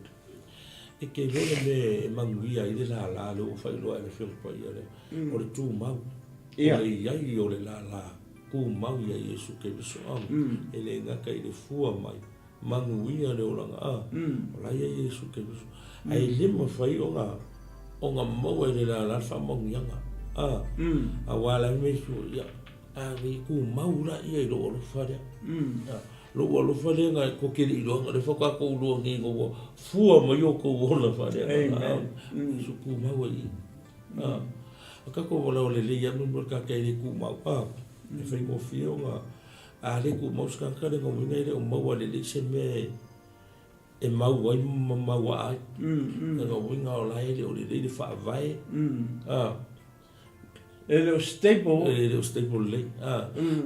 E ke lole me manguia i le la la le o whailoa e le whilpa ia le. O le tūmau. O le iai o le la la. Kūmau ia Yesu ke viso au. E le ngaka i le fua mai. Manguia le o langa. O la ia Yesu ke viso. Ai lima whai o ngā. O ngā maua i le la la whamongianga. A wala me su ia. Ai ku maura ia i lo fare. Lo fare nga ko ke i lo nga le foka ko lo ni go fua mo yo ko lo fare. Amen. Su ku maua i. Ka ko wala le le ya no ka ke le ku mau. E fai mo fio nga. A le ku mau ska ka le ngo ni le o maua le se me e mau ai mau ai. Nga winga o la ele o le fa vai. Ele o staple. Ele o staple le.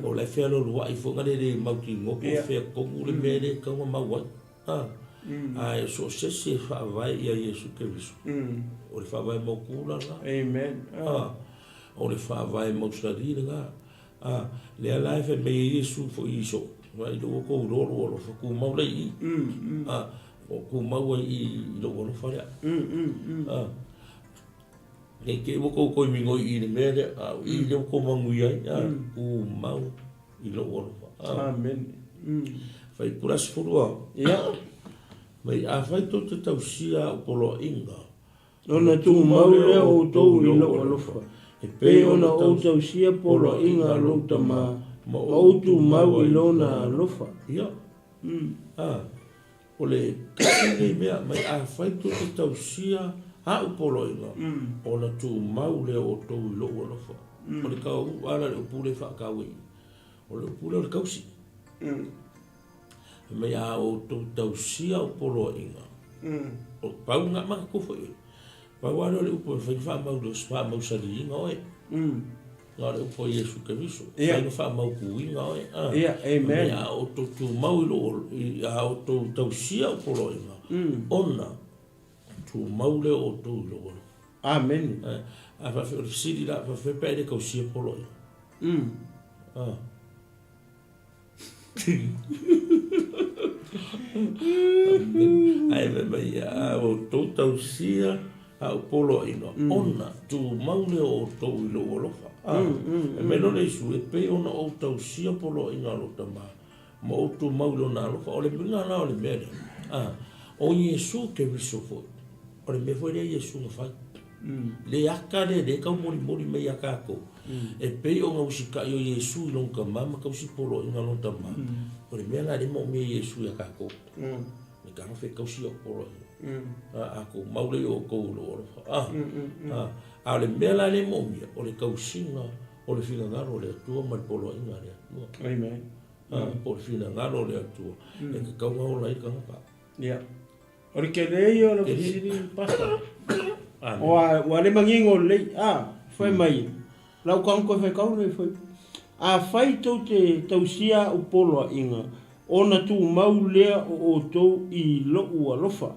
O le fea lo lua i fonga le mauki ngoko fea kongu le mele kaua mauai. Ai so se fa vai ia Yesu ke visu. O le fa vai mo kula nga. Amen. O le fa vai mo sari nga. Le ala fe me Yesu fo iso. Vai do ko lo fa ku mau le i. O ku mau i lo fa ya. Ke wo ko mingo i le mere i le ko mangu ai u mau i lo oro. Amen. Fai puras furua. Ia. Mai a fai to te tausia o polo inga. Ona tu mau le o tau i lo oro. E pe ona o tausia polo inga lo tama. Ma o tu mau i lo na lofa. Ia. O le kasi mea mai a fai to te tausia a upolo inga. O na tu mau le o tau i lo alofa. O le kau ala le upule whakaui. O le upule o le kausi. Mei a o tau sia upolo inga. O pau ngā maka kufo i. Pau ala le upo whai wha mau le spa mau sari inga oe. Ngā le upo Yesu ke viso. Whai wha mau ku inga oe. Amen. Mei a o tu mau i lo a o tau sia upolo inga. Ona. Tu maule o tu lo. Amen. A fa fe siri la fa fe pede ko si polo. Ai me mai o tu tau sia a polo ino. Ona tu maule o tu lo lo fa. Me no le su e pe ona o tau sia polo ina lo tama. Mo tu maule na lo fa o le binga na o le mere. O Yesu ke viso fo. O le me foi le Yesu no fai. Le aka le ka mori me aka ko. E pe o nga usika yo Yesu no ka mama ka usi polo ina no tama. O le me na le mo me Yesu ya ka ko. Me ka fe ka usi o polo. Ako maule o ko lo. A le me la le mo me o le ka usi nga o le fina nga o le tua mal polo ina le. Amen. O le fina nga o le tua. E ka nga o la ka pa. Ya. O le kelei o le fisiri pasta. O le mangingo le foi mai. Lau kang ko fai kau le foi. A fai tau te tausia o polo inga. Ona tu mau lea o tau i lo ua lofa.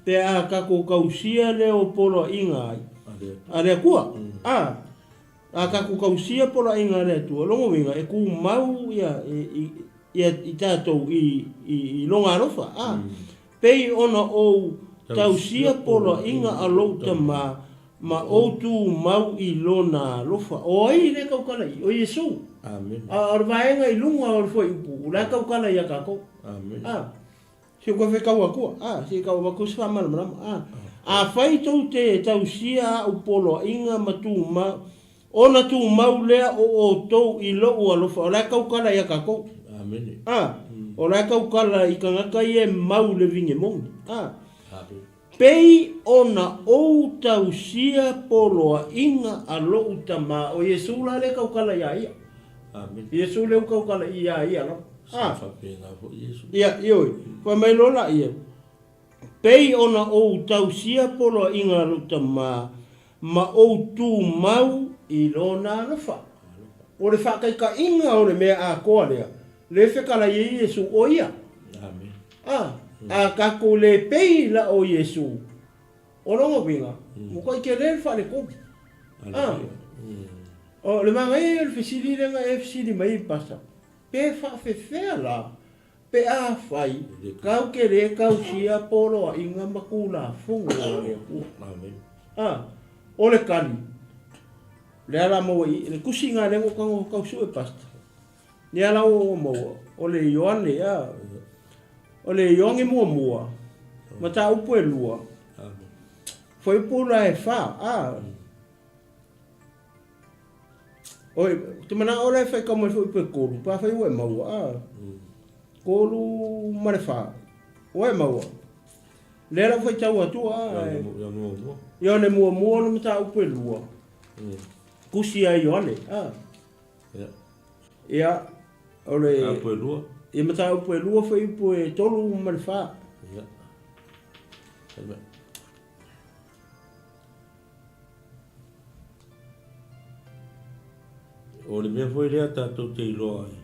Te a kako kausia le o polo inga ai. A rea kua. A kako kausia polo inga rea tua. Longo winga e ku mau ia i tātou i longa lofa. Pei ona o tausia polo inga a lo tama ma o tu mau I lona lofa. O ai le kaukala I, o Yesu. Amen. A vaenga I lunga o foi upu, la kaukala ia kako. Amen. Se ko fe kaua ko. Se kaua ko sa mal mal. A fai tau te tausia o polo inga matu ma ona tu mau lea o tau I lo o alofa. La kaukala ia kako. Amen. O la kaukala I kangaka I e mau le vinge mong. Amen. Pei ona o tausia polo inga a lo utama o Yesu la le kaukala ia ia. Amen. Yesu le kaukala ia ia no. Fa penga fo Yesu. Ia ioi. Fa mai lola ia. Pei ona o tausia polo inga a lo utama ma o tu mau I lona alofa. O le whakai ka inga o le mea a koa lea. Le whekala I Yesu o ia. Amen. A kako le pei la o Yesu. O longa winga. Muko I ke le whale kopi. O le mga e le fisili renga e fisili mai pasa. Pe whawhewhea la. Pe a whai. Kau ke re kau sia polo a inga makula funga o le kua. Amen. O le kani. Le ala maua I. Le kusi ngā rengo kango kau su e pasta. Le ala o maua. O le Ioane a. O le Ionge mua mua. Ma ta upu e lua. Foi pula e wha. Oi, te mana ora e whai kama foi pe kolu. Pa whai ue maua. Kolu mare wha. Ue maua. Lera whai tau atua. Ioane mua mua no ma ta upu e lua. Kusi a Ioane. Ia. Ore. Upu e lua. E mata upu e lua whai upu e tolu mare wha. O le mea foi rea tātou te iloa ai.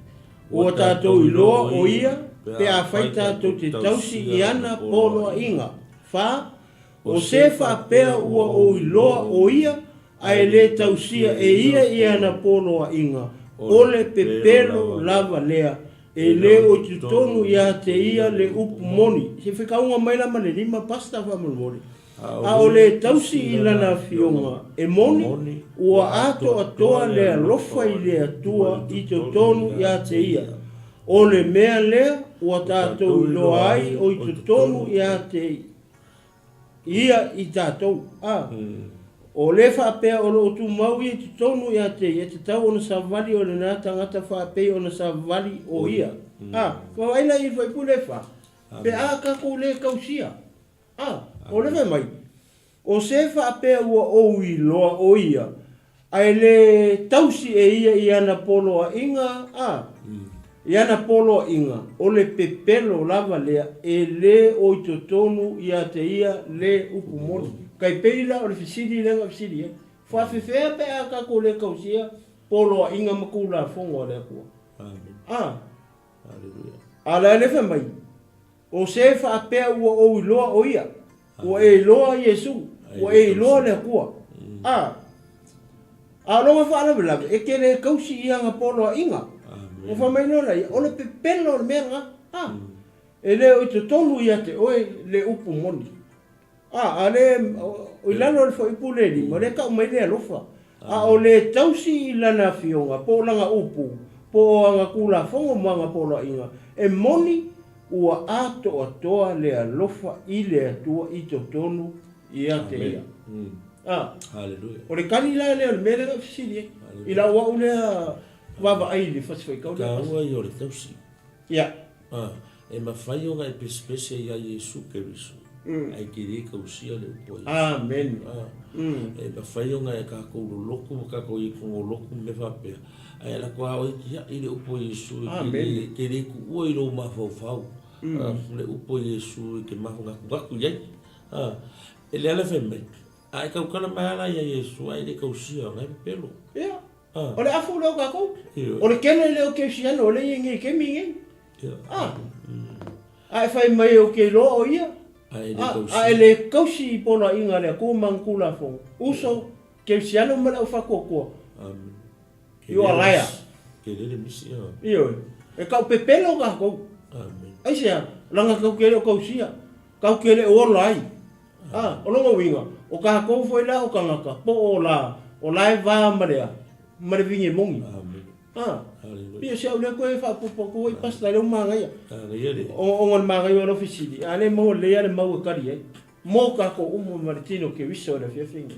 O tātou iloa o ia, pe a whai tātou te tausi I ana polo inga. Wha, o se wha pea ua o iloa o ia, a e le tausia e ia I ana polo inga. O le pepelo lava lea, e le o tutonu ia te ia le upu moni. Se whikaunga mai lama le lima pasta whamulmoni. A o le tausi I lana fionga e moni, ua ato atoa le alofa I le atua I totonu ia te ia. O le mea lea, ua tātou iloa ai o I totonu ia te ia I tātou. O le whapea o lo tu mau I totonu ia te ia te tau ona savali o le nā tangata whapea ona savali o ia. Kau aina I whai pule wha. Pe a kako le kausia. O le mai. O se whapea ua o I loa o ia. Ai le tausi e ia I ana polo a inga. I ana polo a inga. O le pepelo lava lea e le o I totonu ia te ia le upu moni. Kai peila o le fisiri lenga fisiri. Whawhewhea pe a kako le kausia polo a inga makula fonga o le kua. Ala le mai. O se whapea ua o I loa o ia. O e loa Yesu. O e loa le kua. A longa whaala bila. E ke le kausi I anga polo a inga. O whamaino lai. O le pepelo le mea. E le o I te tonu ia te oe le upu moni. A le o I lano le whaipu le ni. Ma le kau mai le alofa. O le tausi I lana fionga. Po langa upu. Po anga kula fongo manga polo a inga. E moni. Ua ato atoa le alofa I le atua I totonu ia te ia. Hallelujah. O le kani la le o mele na fisili. I la ua ulea wava ai le fasifai kau le. Ka ua I o le tausi. Ia. E mawhai o ngai pesipese ia Yesu Keriso. Ai kiri kausia le upo Yesu. Amen. E mawhai o ngai kako loko, kako I kongo loko me whapea. Ai la kua o I le upo Yesu. Amen. Kiri ku ua I lo mawhau. Le upo Yesu ke mahu ngaku iai. E le ala whemei. Ai kaukana mai ala ia Yesu ai le kausia ngai pelo. Ia. O le afu leo kako. O le kene leo ke siano o le inge ke mingi. Ai whai mai o ke loa o ia. Ai le kausi pona inga le ko mangkula fo. Uso ke siano mala o whakokua. Io alaya. Ke le misi. Io. E kau pepelo kako. Amen. Ai sea, langa kau kere o kausia. Kau kere o lai. o longa winga o ka ko foi la o ka ngaka po o la va mare vinge mongi pia se o le ko fa po pasta le manga ya o ngon manga yo no fisili ale mo le ya le mau ka ri mo ka ko Martino ke viso le fiafinga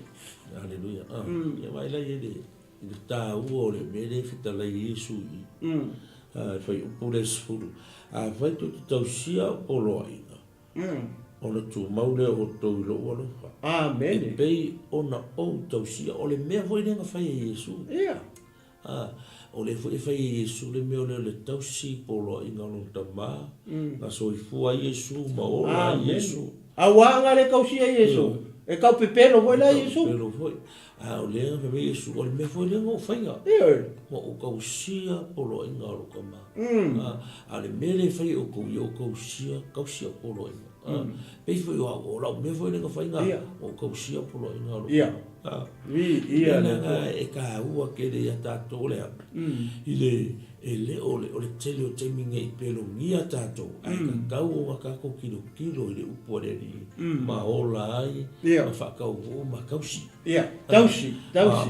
haleluya ya vai la yede ta o le mele fita la Yesu fai o le sfuru vai tu tausia o loina o le tu maule o to lo o lo amen e pei ona o tausia o le mea voi lenga fai Yesu o le fai Yesu le mea le tausi po loina o tama na soifua Yesu ma o la Yesu awanga le kausia Yesu e kau pepelo voi la Yesu pepelo voi o le fai Yesu o le mea voi lenga o fai mo o kausia po loina o kama a le mele fai o kausia po loina pe foi o la me foi lenga fainga o kausia polo inga lo e ka ua ke le ata tole ile ole tele o timing e pelo ngia tato ai ka kau ka ko kilo ile upore ni ma ola ai ma fa ka o ma kausi tausi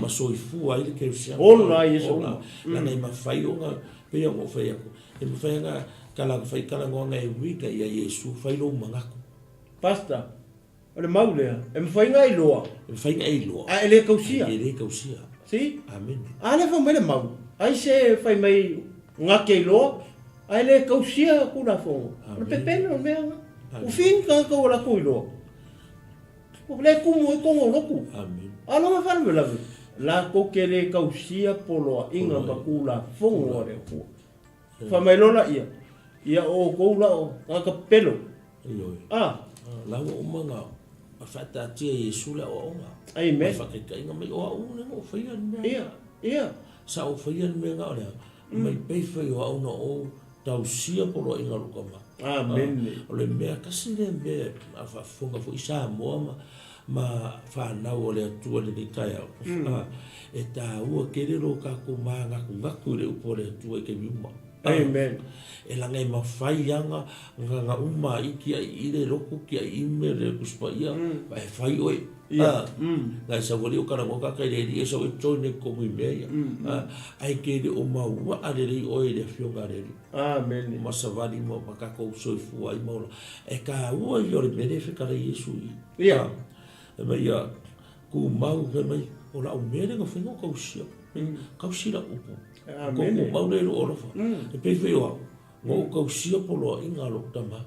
ma soifu ai ke sia ola yeso la nei ma fai o nga pe o fai ko e ma fai nga kala fai kala ngonga e wika ia Yesu fai lo mangako pasta ole maulea e fai nga iloa a ele kausia si amen ale fa mele mau ai se fai mai nga ke iloa a ele kausia kuna fo o pepeno me o fin ka ko la ko iloa o le ku mo ko loku amen alo ma fa la ko ke le kausia polo inga ba kula fo ore ko fa mai lola ia o ko la o ka pelo la o manga a fata tia Yesu la o nga amen fa ke inga mai o ne o fa ia sa o fa me nga ora mai pe fa o no o tausia po lo inga lu kama amen o le me ka sine me a fa fonga fo isa mo ma fa na o le tu le tai e ta o ke le lo ka ko manga ku le po le tu e ke mi mo amen e la ngai mawhai anga nga uma iki ai ire roku ki ai ime le kuspaia vai whai oi ngai sa wali o kara ngoka kai re rie sa o toine komu i mea ai ke re o maua a re rei oi le fionga re amen masavali mo makako soifu ai maula e ka ua i ore mene whikara Yesu e mai ku mau he mai o la o mene nga whingo kausia upu ko maule lo orofa e pe feo mo kausia polo inga lo tama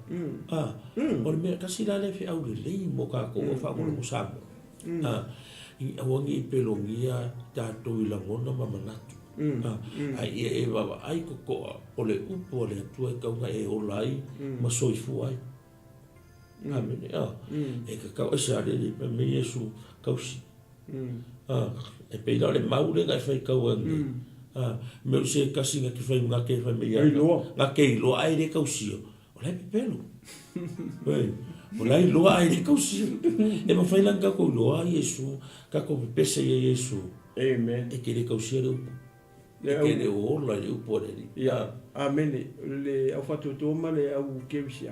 o me kasi la le fe au le mo ka ko fa ko mo sa i awangi pelongia ta to i la ngona mama natu ai e baba ai ko o le upo le tu e ka e o lai ma soifu ai amen e ka sa le me Yesu kausi e pe le maule ga fa ka me se kasi nga ki fai nga ke fai me ya nga ke lo ai de kausia o le pelo o le lo ai de kausia e ma fai langa ko lo ai Yesu ka ko pese ye Yesu amen e ke le kausia le ke le o la le po le ya amen le au fatu to ma le au ke sia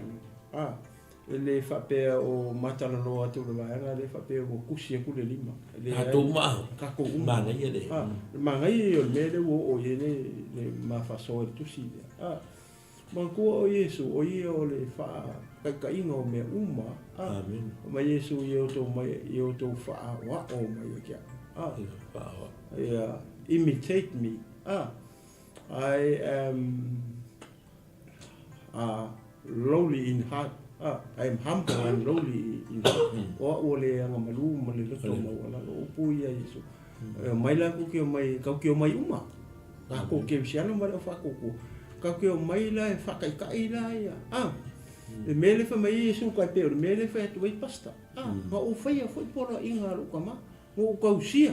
le fa pe o matana no atu le vai le fa pe o kusi ku le lima le to ma ka ko ma nga ye le ma nga ye le o ye le ma fa so tu si ma ko o Yesu o ye o le fa ka ingo me uma amen ma Yesu ye o to fa wa o ma ye kia imitate me I am lowly in heart I am humble and lowly in heart o le anga malu ma le to ma wala o pu ya Yesu mai la ku ke mai ka ke mai uma ka ko ke siano ma fa ko ka ke mai la fa kai la ya le mele fa mai Yesu ka pe le mele fa tu i pasta ma o fa ya foi polo inga lu kama o ka usia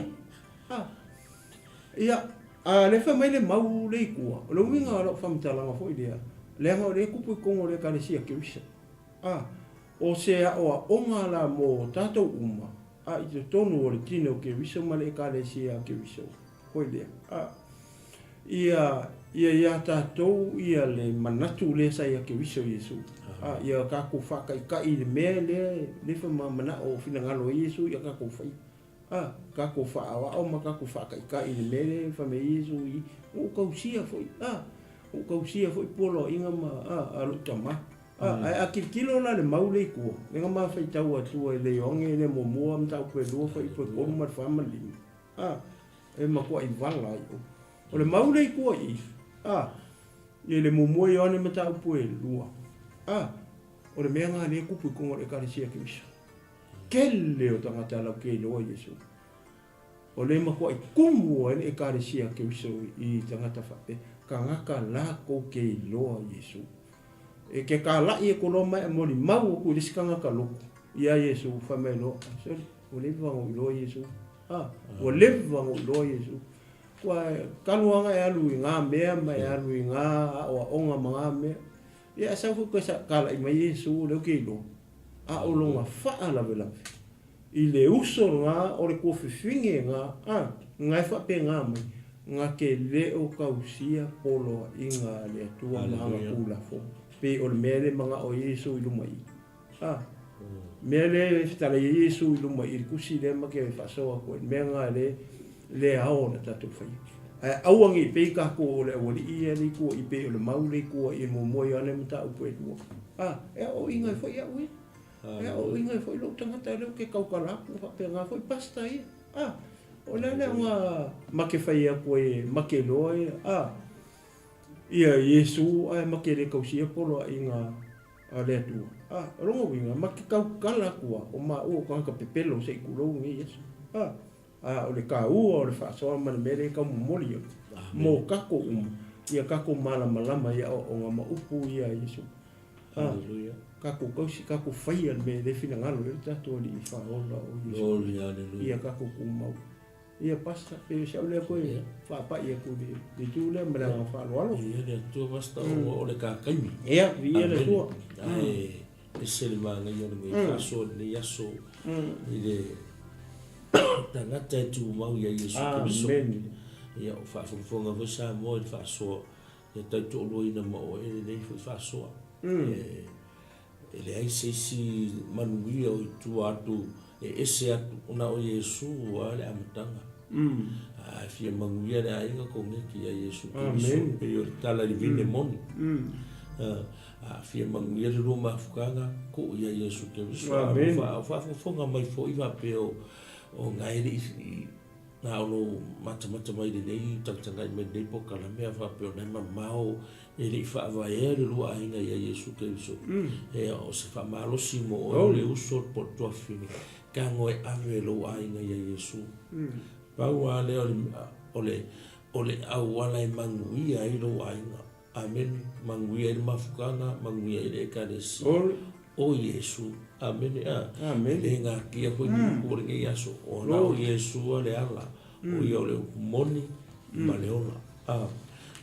ia le fa mai le mau le ku lo winga lo fa mtala ma foi dia le nga le ku pu ko le ka le sia ke usia o se o onga la mo tato uma i te tonu o le tino ke viso ma le ka le sia ke viso hoi lea ia ia tātou ia le manatu le sa ia ke wiso Yesu. Ia kako whaka i le mea le whamamana o whinangalo Yesu ia kako whai. Kako whaawa o ma kako whaka i le mea le whame Yesu i o kausia foi. O kausia foi polo inga ma alutama. A kilo la le maule i kua. Nenga ma whai tau atua i le onge le momoa mtau koe lua whai po kono mat whamalini. E ma kua i wanga i o. O le maule i kua i. Ia le momoa i ane mtau poe lua. O le mea ngā le kupu i kongo le karesia ke miso. Kele o tangata lau ke loa Yesu. O le ma kua i kumu e karesia ke miso i tangata whape. Ka ngaka la ko ke loa Yesu. E ke ka lai e koloma e mori mau ku le sikanga ka loko. Ia Yesu whame loa. Sorry, o le vango i loa Yesu. O le vango i loa Yesu. Kua kanuanga e alu i ngā mea, mai alu i ngā o onga mga mea. Ia sa fu ko sa kala i mai Yesu le ke loa. O longa wha lawe lawe. I le uso ngā o le kofi finge ngā, ngai whape ngā mai. Ngā ke leo kausia polo i ngā le atua mga kula fo. Pe o le mele mga o Yesu i lumai. Mele fitala i Yesu i lumai. I kusi le ma ke whasoa koe. Mea ngā le ao na tatu whai. Auangi pe kako o le awali i ali kua i pe o le maule kua i momoi ane mta upo e lua. O ingai whai au e. O ingai whai lo tangata leo ke kaukalapu. Pe ngā whai pasta i. O le ngā make whai a koe make loa e. Ia Yesu ai make le kausia polo i ngā le atua. Rongo winga make kaukala kua. O ma o kanka pepelo se i kurou ngi Yesu. O le ka ua o le whaasoa mana mere ka mumoli o. Mō kako ia kako malama ia o ngā maupu ia Yesu. Kako kausi kako whaia me le whina ngalo le tatua li i whaola o Yesu. Ia kako kumau. Ia pasta pe siau le koe whaapa ia koe le tū le mara ngā whaaloalo. Ia le tua pasta o le kākaimi. Ia, ia le tua. E sele maanga i ane me whaasoa le yaso i le tangata e tū mau ia Yesu Kiriso. Ia o whaafonga fo sa mo i whaasoa ia tautu olo ina mao e nei fo i whaasoa. E le aiseisi manuia o i tū atu e ese atu ona o Yesu a le amatanga. Fia manguia le ainga ko ngeki a Yesu Kiriso pe o tala li vine moni. Fia manguia le roma afukanga ko ia Yesu Kiriso. Whaafonga mai fo iwa pe o ngaire i nga ono mata mai le nei tangtanga i me nei po kala mea whapeo nei mamao e le whaava e le lua ainga ia Yesu Kiriso. E o se whamalosi mo o le uso po tuafini ka ngoe ave lo ainga ia Yesu. Pau a le o le awala e manguia i lo ainga. Amen. Manguia i le mafukanga, manguia i le ekaresi. O Yesu. Amen. Amen. Le ngā kia koe ni kore nge yaso. O na o Yesu a le ala. O ia o le upumoni ma le ola.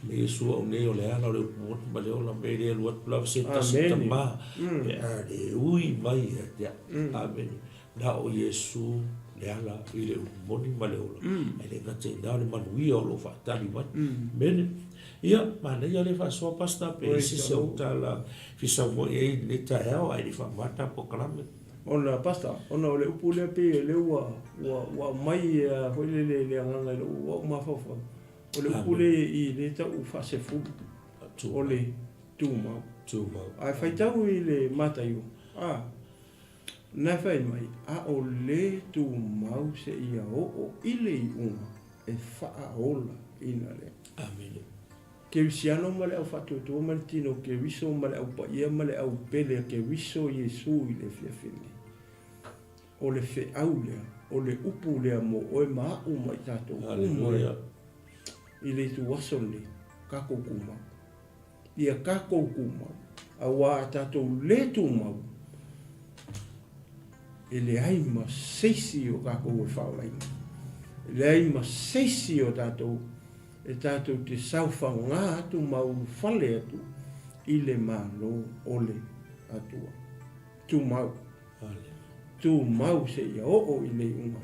Me Yesu o ne o le ala o le upumoni ma le ola. Me le lua tulawa se tasa ma. Me a le ui mai e tea. Amen. Na o Yesu le ala i le upumoni ma le ola. E le ngate na le manuia o lo whaatari mai. Mene. Ia, mana ia le whasoa pasta pe isi se o tala fisa mo e le taeo ai le whamata po kalame. Ona pasta, ona o le upu le pe le ua mai hoi le anganga le ua umawhawha. O le upu le i le tau whase fu o le tūmau. Ai whaitau i le mataiu. Nai whai mai, o le tūmau se ia o i le i unga e whaaola ina le. Amen. Ke wisiano ma le au whatutua ma le tino, ke wiso ma le au paia ma le au pele, ke wiso Yesu i le whiawhine. O le whi au lea, o le upu lea mo oe maa uma i tātou kuma i le tu waso le kako kuma. Ia kako kuma, a wā tātou le tu mau, e le ai ma seisi o kako ue whaolaina. E le ai ma seisi o tātou e tātou te sauwha ngā atu mauru whale atu i le mālo ole atua. Tu mau. Tu mau se ia o i le unga.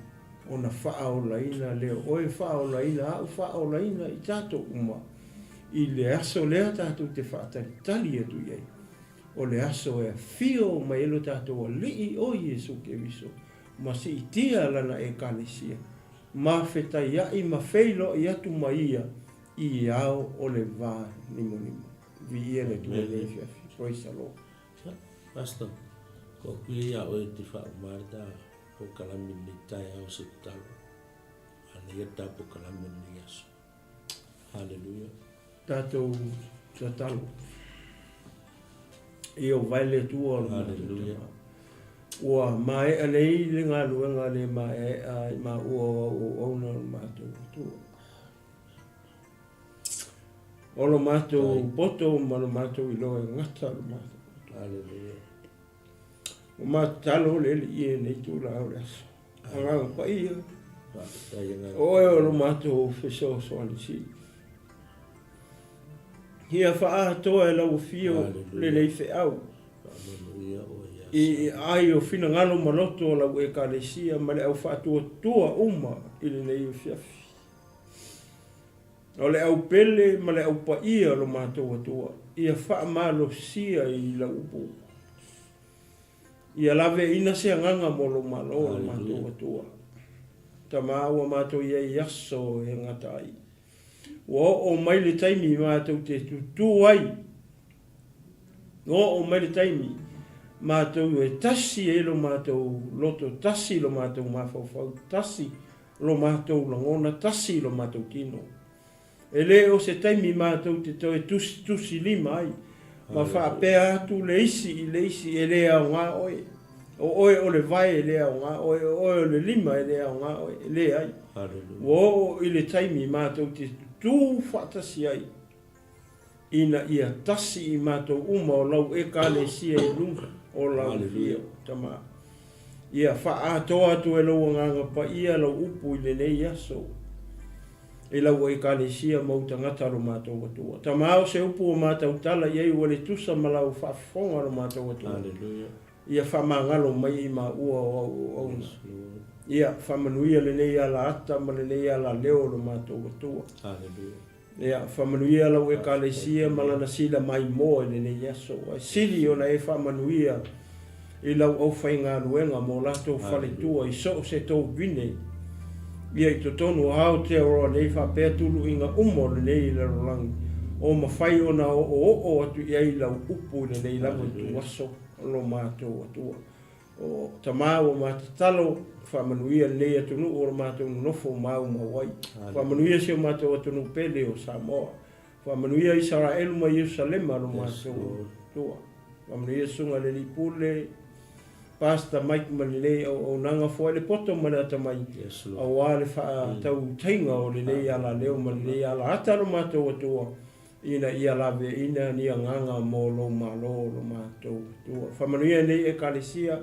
Ona whaolaina leo. Oe whaolaina au whaolaina i tātou uma. i le aso lea tātou te whaatalitali atu iei. O le aso e fio mai elo tātou a lii o Iesu Keriso. Ma si itia lana e kalesia. Ma whetai ai ma wheilo i atu maia i au o le vā nimo. Vi ia le tua le fiafi. Praise the Lord. Pastor, ko kui ia o te whaamarta o kalami ni tai au se talo. Ana ia tapo kalami ni Iesu. Hallelujah. Tātou talo. I o vaile tua o Hallelujah. Ua mai anei le ngā luenga le mai ma ua o ona o mātou tua. O lo mātou poto ma lo mātou i loa ngata lo mātou. Hallelujah. O mātou talo le li ie nei tū la au reso. Anganga pa ia. O e o lo mātou wheso soani si. Hia wha toa e lau fio le nei whe au. I ai o fina ngalo maloto o lau e kalesia ma le au whaatua tua uma i le nei o fiafi. O le au pele ma le au pa ia lo mātou atua. Ia wha malo sia i lau upu. Ia lave ina se nganga mo lo malo lo mātou atua. Ta māua mātou ia i aso e ngatai. O mai le taimi mātou te tutu ai. O mai le taimi mātou e tasi e lo mātou loto, tasi lo mātou mawhawhau, tasi lo mātou langona, tasi lo mātou kino. E le o se taimi mātou te toe tusi lima ai. Ma whaapea atu le isi e le au ngā oe. O oe o le vai e le au ngā oe, o le lima e le au ngā oe, e le ai. O i le taimi mātou te tu whaatasi ai. Ina ia tasi i mātou uma o lau e kāle sia i lunga o lau fia tama. Ia wha atoa atu e lau nganga pa ia lau upu i le nei aso. E lau e kāle sia mauta ngataro mātou atua. Tama au se upu o mātou tala iei wale tusa malau whafonga o mātou atua. Ia wha mangalo mai i mā ua o auna. Ia wha manuia le nei ala ata ma le nei ala leo o mātou atua. Ia whamanuia lau e kālesia malana sila mai moa le nei aso. Sili o na e whamanuia i lau au whainga ruenga mo lato whaletua i so se tō vine. Ia i to tonu hao te oroa nei whapea tulu inga umo le nei la rolangi. O mawhai o na o atu i ai lau upu le nei lau tu aso lo mātou atua. O tamau o mātatalo whamanuia nei atunu o mātou nofo mau mawai. Whamanuia se o mātou atunu pele o Samoa. Whamanuia Israel ma Yerusalema o mātou tua. Whamanuia sunga le lipule. Pastor Mike Malilei o nanga fo le poto mana tamai. A wale wha tau tainga o le nei ala leo Malilei ala ataro mātou atua. Ina ia lave ina ni nganga mo lo malo lo mātou tua. Whamanuia nei e kalesia.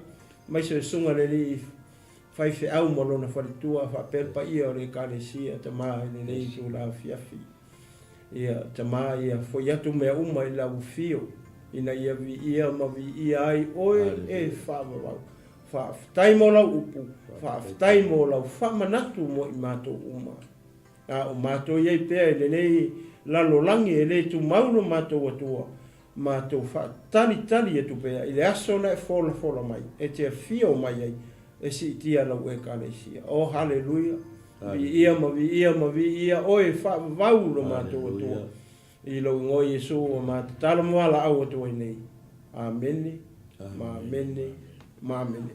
Mai se sunga le li whaife au malo na wharitua whapelpa ia o le kalesia ta maa ni nei tu la fiafi. Ia ta maa ia fo iatu mea uma i lau fio. Ina ia vi ia ma vi ia ai oe e whamarau. Whaaftai mo lau upu. Whaaftai mo lau whamanatu mo i mātou uma. O mātou iei pēr le nei lalo langi e le tu mauno mātou atua. Mātou tali e tupea, i le aso na e fola mai, e te fio mai ai, e si tia lau e kalesia. O haleluia, vi ia ma vi ia, oe vau lo mātou atua. I lau ngoi Jesu o mātou tala moala au atua i nei. Amene, ma amene, ma amene.